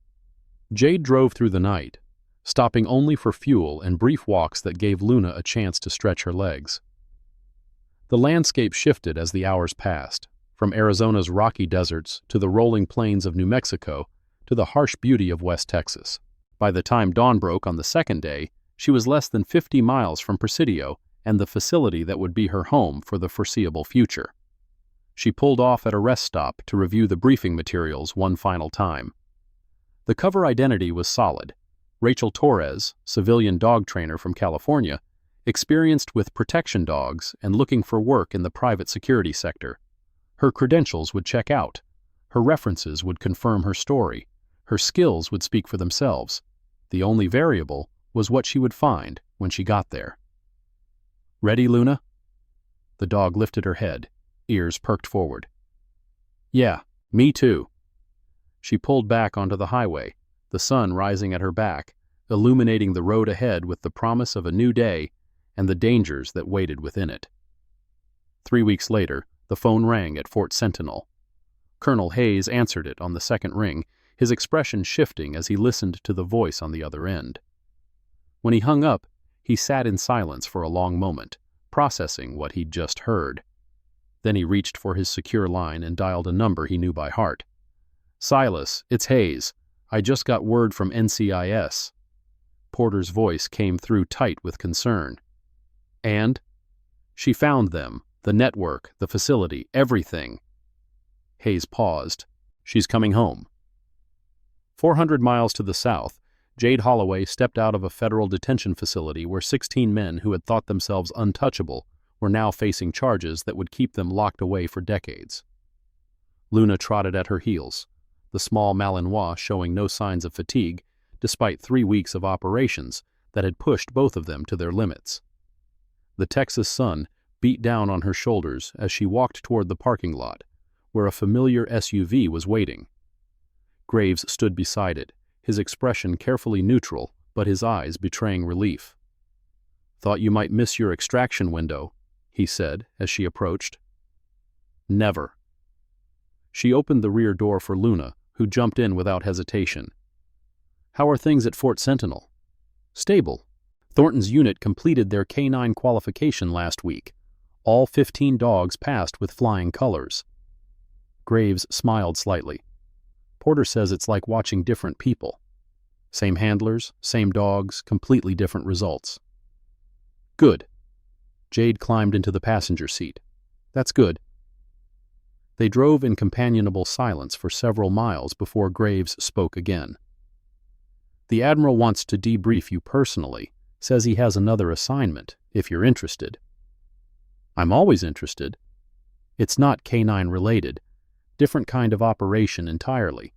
Jade drove through the night, stopping only for fuel and brief walks that gave Luna a chance to stretch her legs. The landscape shifted as the hours passed, from Arizona's rocky deserts to the rolling plains of New Mexico to the harsh beauty of West Texas. By the time dawn broke on the second day, she was less than 50 miles from Presidio and the facility that would be her home for the foreseeable future. She pulled off at a rest stop to review the briefing materials one final time. The cover identity was solid. Rachel Torres, civilian dog trainer from California, experienced with protection dogs and looking for work in the private security sector. Her credentials would check out. Her references would confirm her story. Her skills would speak for themselves. The only variable was what she would find when she got there. Ready, Luna? The dog lifted her head, ears perked forward. Yeah, me too. She pulled back onto the highway, the sun rising at her back, illuminating the road ahead with the promise of a new day and the dangers that waited within it. 3 weeks later, the phone rang at Fort Sentinel. Colonel Hayes answered it on the second ring, his expression shifting as he listened to the voice on the other end. When he hung up, he sat in silence for a long moment, processing what he'd just heard. Then he reached for his secure line and dialed a number he knew by heart. Silas, it's Hayes. I just got word from NCIS. Porter's voice came through tight with concern. And? She found them, the network, the facility, everything. Hayes paused. She's coming home. 400 miles to the south, Jade Holloway stepped out of a federal detention facility where 16 men who had thought themselves untouchable were now facing charges that would keep them locked away for decades. Luna trotted at her heels, the small Malinois showing no signs of fatigue despite 3 weeks of operations that had pushed both of them to their limits. The Texas sun beat down on her shoulders as she walked toward the parking lot, where a familiar SUV was waiting. Graves stood beside it, his expression carefully neutral, but his eyes betraying relief. Thought you might miss your extraction window, he said as she approached. Never. She opened the rear door for Luna, who jumped in without hesitation. How are things at Fort Sentinel? Stable. Thornton's unit completed their K-9 qualification last week. All 15 dogs passed with flying colors. Graves smiled slightly. Porter says it's like watching different people. Same handlers, same dogs, completely different results. Good. Jade climbed into the passenger seat. That's good. They drove in companionable silence for several miles before Graves spoke again. The Admiral wants to debrief you personally, says he has another assignment, if you're interested. I'm always interested. It's not K-9 related, different kind of operation entirely.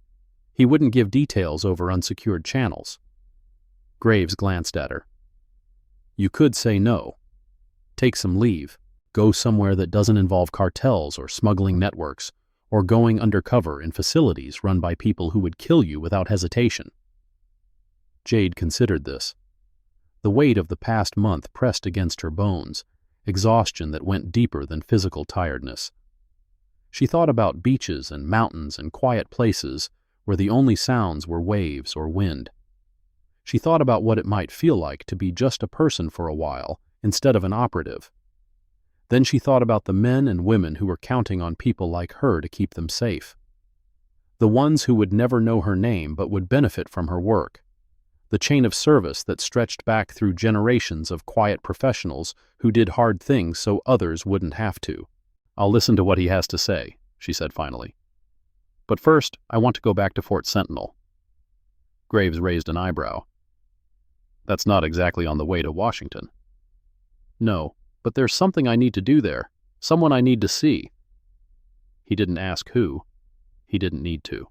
He wouldn't give details over unsecured channels. Graves glanced at her. You could say no. Take some leave. Go somewhere that doesn't involve cartels or smuggling networks, or going undercover in facilities run by people who would kill you without hesitation. Jade considered this. The weight of the past month pressed against her bones, exhaustion that went deeper than physical tiredness. She thought about beaches and mountains and quiet places where the only sounds were waves or wind. She thought about what it might feel like to be just a person for a while instead of an operative. Then she thought about the men and women who were counting on people like her to keep them safe. The ones who would never know her name but would benefit from her work. The chain of service that stretched back through generations of quiet professionals who did hard things so others wouldn't have to. "I'll listen to what he has to say," she said finally. "But first, I want to go back to Fort Sentinel." Graves raised an eyebrow. "That's not exactly on the way to Washington." "No, but there's something I need to do there, someone I need to see." He didn't ask who. He didn't need to.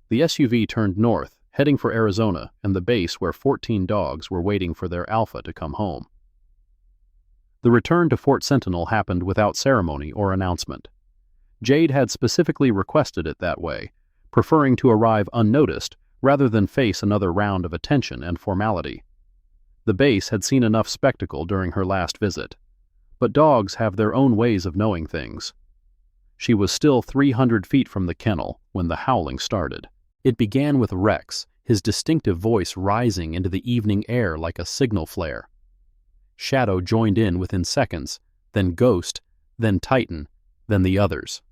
The SUV turned north, heading for Arizona and the base where 14 dogs were waiting for their alpha to come home. The return to Fort Sentinel happened without ceremony or announcement. Jade had specifically requested it that way, preferring to arrive unnoticed rather than face another round of attention and formality. The base had seen enough spectacle during her last visit, but dogs have their own ways of knowing things. She was still 300 feet from the kennel when the howling started. It began with Rex, his distinctive voice rising into the evening air like a signal flare. Shadow joined in within seconds, then Ghost, then Titan, then the others.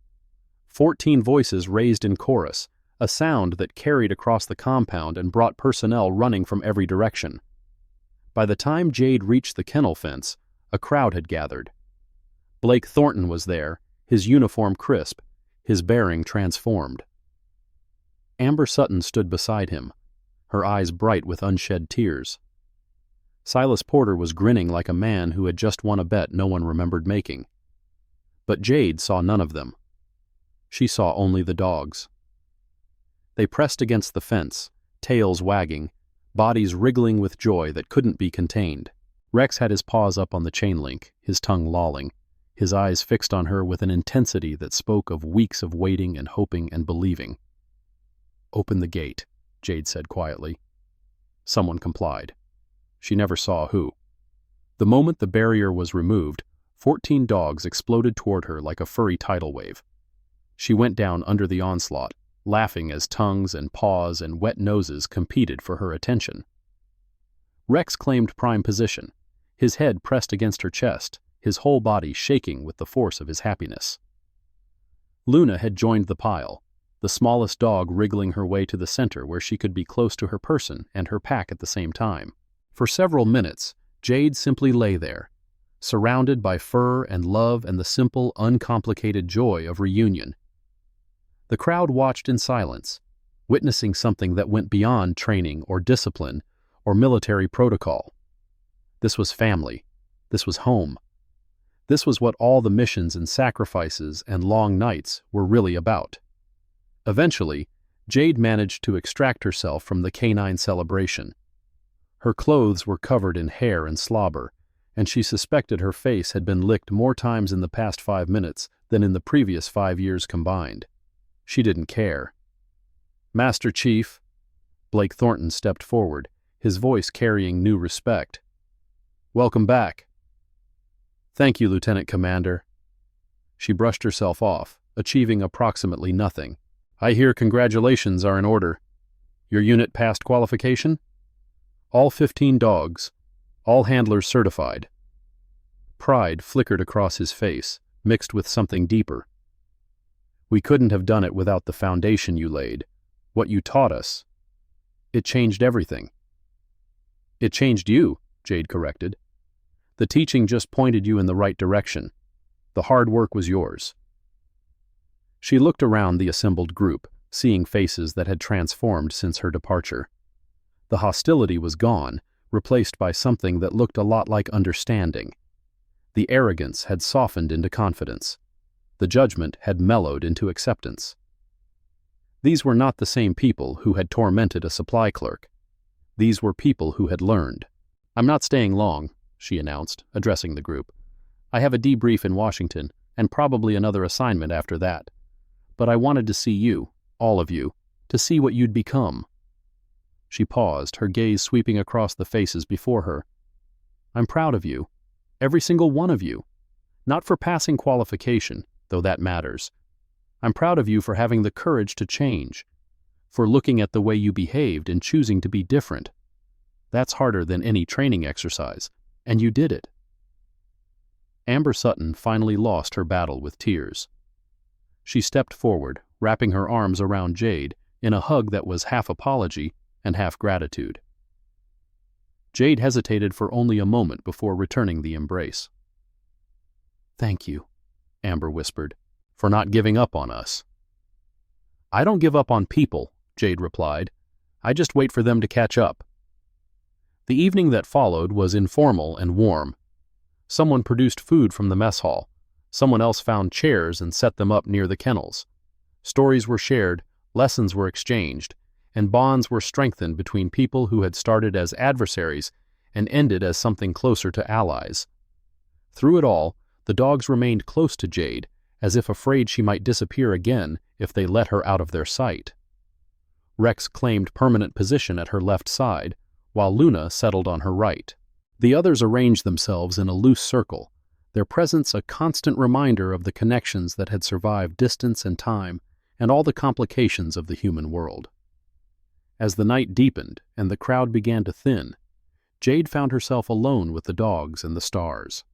14 voices raised in chorus, a sound that carried across the compound and brought personnel running from every direction. By the time Jade reached the kennel fence, a crowd had gathered. Blake Thornton was there, his uniform crisp, his bearing transformed. Amber Sutton stood beside him, her eyes bright with unshed tears. Silas Porter was grinning like a man who had just won a bet no one remembered making. But Jade saw none of them. She saw only the dogs. They pressed against the fence, tails wagging, bodies wriggling with joy that couldn't be contained. Rex had his paws up on the chain link, his tongue lolling, his eyes fixed on her with an intensity that spoke of weeks of waiting and hoping and believing. "Open the gate," Jade said quietly. Someone complied. She never saw who. The moment the barrier was removed, 14 dogs exploded toward her like a furry tidal wave. She went down under the onslaught, laughing as tongues and paws and wet noses competed for her attention. Rex claimed prime position, his head pressed against her chest, his whole body shaking with the force of his happiness. Luna had joined the pile, the smallest dog wriggling her way to the center where she could be close to her person and her pack at the same time. For several minutes, Jade simply lay there, surrounded by fur and love and the simple, uncomplicated joy of reunion. The crowd watched in silence, witnessing something that went beyond training or discipline or military protocol. This was family. This was home. This was what all the missions and sacrifices and long nights were really about. Eventually, Jade managed to extract herself from the canine celebration. Her clothes were covered in hair and slobber, and she suspected her face had been licked more times in the past 5 minutes than in the previous 5 years combined. She didn't care. "Master Chief," Blake Thornton stepped forward, his voice carrying new respect. "Welcome back." "Thank you, Lieutenant Commander." She brushed herself off, achieving approximately nothing. "I hear congratulations are in order. Your unit passed qualification?" "All 15 dogs, all handlers certified." Pride flickered across his face, mixed with something deeper. "We couldn't have done it without the foundation you laid, what you taught us. It changed everything." "It changed you," Jade corrected. "The teaching just pointed you in the right direction. The hard work was yours." She looked around the assembled group, seeing faces that had transformed since her departure. The hostility was gone, replaced by something that looked a lot like understanding. The arrogance had softened into confidence. The judgment had mellowed into acceptance. These were not the same people who had tormented a supply clerk. These were people who had learned. "I'm not staying long," she announced, addressing the group. "I have a debrief in Washington, and probably another assignment after that. But I wanted to see you, all of you, to see what you'd become." She paused, her gaze sweeping across the faces before her. "I'm proud of you. Every single one of you. Not for passing qualification, though that matters. I'm proud of you for having the courage to change, for looking at the way you behaved and choosing to be different. That's harder than any training exercise, and you did it." Amber Sutton finally lost her battle with tears. She stepped forward, wrapping her arms around Jade in a hug that was half apology and half gratitude. Jade hesitated for only a moment before returning the embrace. "Thank you," Amber whispered, "for not giving up on us." "I don't give up on people," Jade replied. "I just wait for them to catch up." The evening that followed was informal and warm. Someone produced food from the mess hall. Someone else found chairs and set them up near the kennels. Stories were shared, lessons were exchanged, and bonds were strengthened between people who had started as adversaries and ended as something closer to allies. Through it all, the dogs remained close to Jade, as if afraid she might disappear again if they let her out of their sight. Rex claimed permanent position at her left side, while Luna settled on her right. The others arranged themselves in a loose circle, their presence a constant reminder of the connections that had survived distance and time and all the complications of the human world. As the night deepened and the crowd began to thin, Jade found herself alone with the dogs and the stars.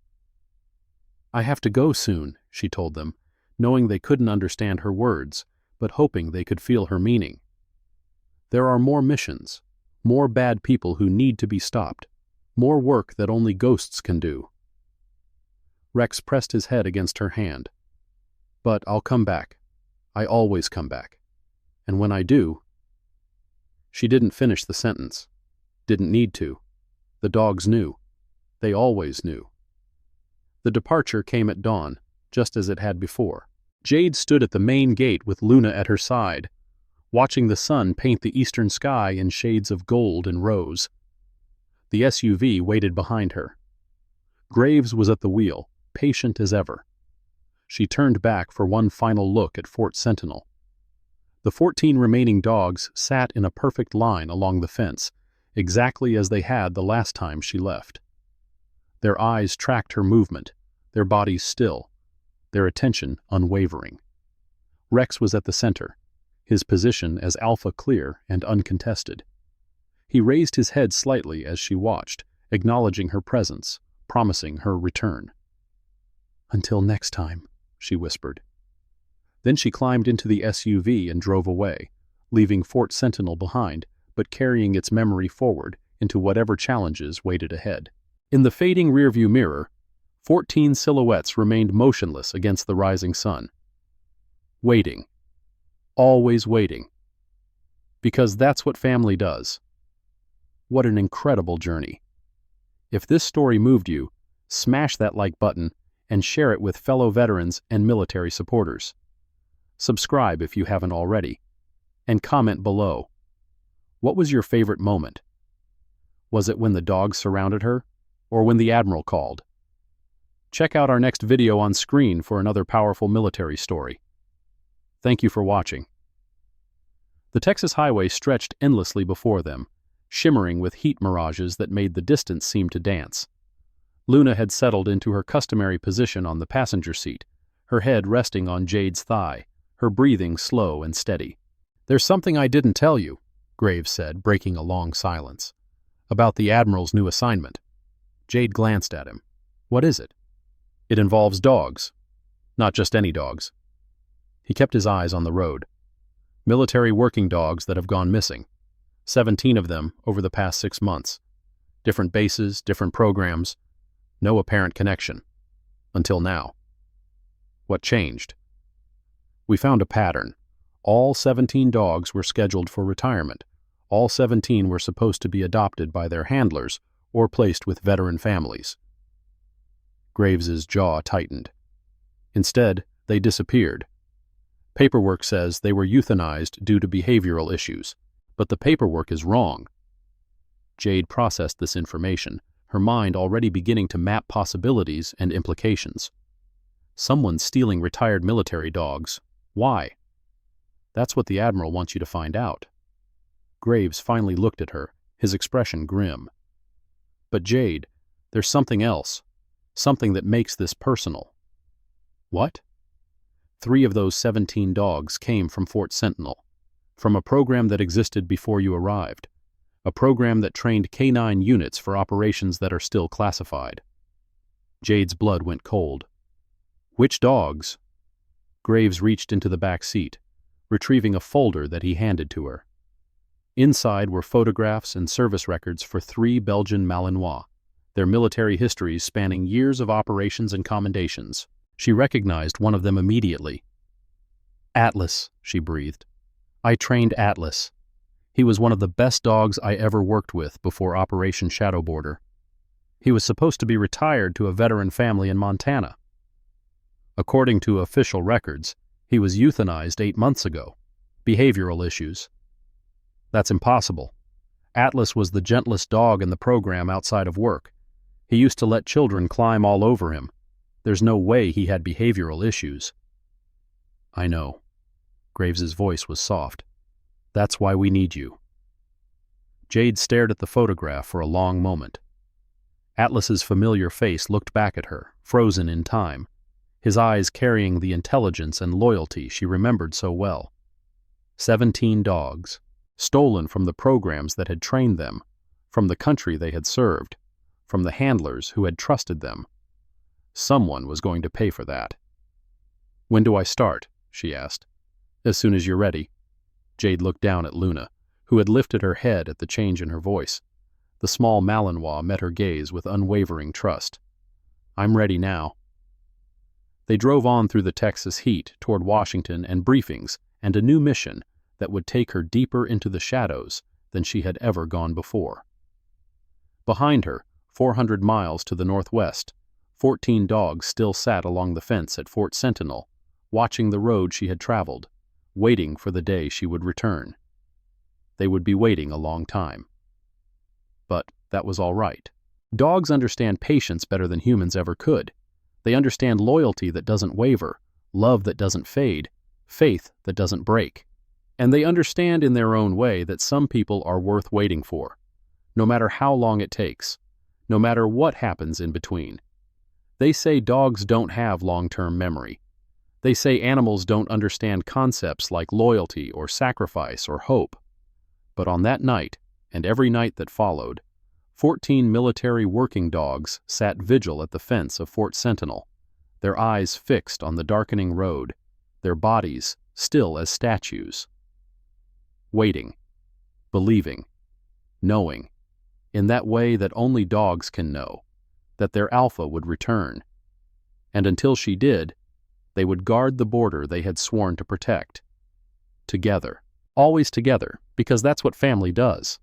"I have to go soon," she told them, knowing they couldn't understand her words, but hoping they could feel her meaning. "There are more missions, more bad people who need to be stopped, more work that only ghosts can do." Rex pressed his head against her hand. "But I'll come back. I always come back. And when I do—" She didn't finish the sentence. Didn't need to. The dogs knew. They always knew. The departure came at dawn, just as it had before. Jade stood at the main gate with Luna at her side, watching the sun paint the eastern sky in shades of gold and rose. The SUV waited behind her. Graves was at the wheel, patient as ever. She turned back for one final look at Fort Sentinel. The 14 remaining dogs sat in a perfect line along the fence, exactly as they had the last time she left. Their eyes tracked her movement, their bodies still, their attention unwavering. Rex was at the center, his position as alpha clear and uncontested. He raised his head slightly as she watched, acknowledging her presence, promising her return. "Until next time," she whispered. Then she climbed into the SUV and drove away, leaving Fort Sentinel behind, but carrying its memory forward into whatever challenges waited ahead. In the fading rearview mirror, 14 silhouettes remained motionless against the rising sun. Waiting. Always waiting. Because that's what family does. What an incredible journey. If this story moved you, smash that like button and share it with fellow veterans and military supporters. Subscribe if you haven't already, and comment below. What was your favorite moment? Was it when the dogs surrounded her, or when the Admiral called? Check out our next video on screen for another powerful military story. Thank you for watching. The Texas highway stretched endlessly before them, shimmering with heat mirages that made the distance seem to dance. Luna had settled into her customary position on the passenger seat, her head resting on Jade's thigh, her breathing slow and steady. "There's something I didn't tell you," Graves said, breaking a long silence. "About the Admiral's new assignment." Jade glanced at him. "What is it?" "It involves dogs. Not just any dogs." He kept his eyes on the road. "Military working dogs that have gone missing. 17 of them over the past 6 months. Different bases, different programs. No apparent connection. Until now." "What changed?" "We found a pattern. All 17 dogs were scheduled for retirement. All 17 were supposed to be adopted by their handlers or placed with veteran families." Graves's jaw tightened. "Instead, they disappeared. Paperwork says they were euthanized due to behavioral issues, but the paperwork is wrong." Jade processed this information, her mind already beginning to map possibilities and implications. Someone stealing retired military dogs. Why? That's what the Admiral wants you to find out. Graves finally looked at her, his expression grim. "But Jade, there's something else. Something that makes this personal. What? 3 of those 17 dogs came from Fort Sentinel, from a program that existed before you arrived, a program that trained canine units for operations that are still classified. Jade's blood went cold. Which dogs? Graves reached into the back seat, retrieving a folder that he handed to her. Inside were photographs and service records for 3 Belgian Malinois, their military histories spanning years of operations and commendations. She recognized one of them immediately. Atlas, she breathed. I trained Atlas. He was one of the best dogs I ever worked with before Operation Shadow Border. He was supposed to be retired to a veteran family in Montana. According to official records, he was euthanized 8 months ago. Behavioral issues. That's impossible. Atlas was the gentlest dog in the program outside of work. He used to let children climb all over him. There's no way he had behavioral issues. I know. Graves's voice was soft. That's why we need you. Jade stared at the photograph for a long moment. Atlas's familiar face looked back at her, frozen in time, his eyes carrying the intelligence and loyalty she remembered so well. 17 dogs, stolen from the programs that had trained them, from the country they had served, from the handlers who had trusted them. Someone was going to pay for that. When do I start? She asked. As soon as you're ready. Jade looked down at Luna, who had lifted her head at the change in her voice. The small Malinois met her gaze with unwavering trust. I'm ready now. They drove on through the Texas heat toward Washington and briefings and a new mission that would take her deeper into the shadows than she had ever gone before. Behind her, 400 miles to the northwest, 14 dogs still sat along the fence at Fort Sentinel, watching the road she had traveled, waiting for the day she would return. They would be waiting a long time. But that was all right. Dogs understand patience better than humans ever could. They understand loyalty that doesn't waver, love that doesn't fade, faith that doesn't break. And they understand in their own way that some people are worth waiting for, no matter how long it takes, no matter what happens in between. They say dogs don't have long-term memory. They say animals don't understand concepts like loyalty or sacrifice or hope. But on that night, and every night that followed, 14 military working dogs sat vigil at the fence of Fort Sentinel, their eyes fixed on the darkening road, their bodies still as statues. Waiting, believing, knowing, in that way that only dogs can know, that their alpha would return. And until she did, they would guard the border they had sworn to protect. Together. Always together, because that's what family does.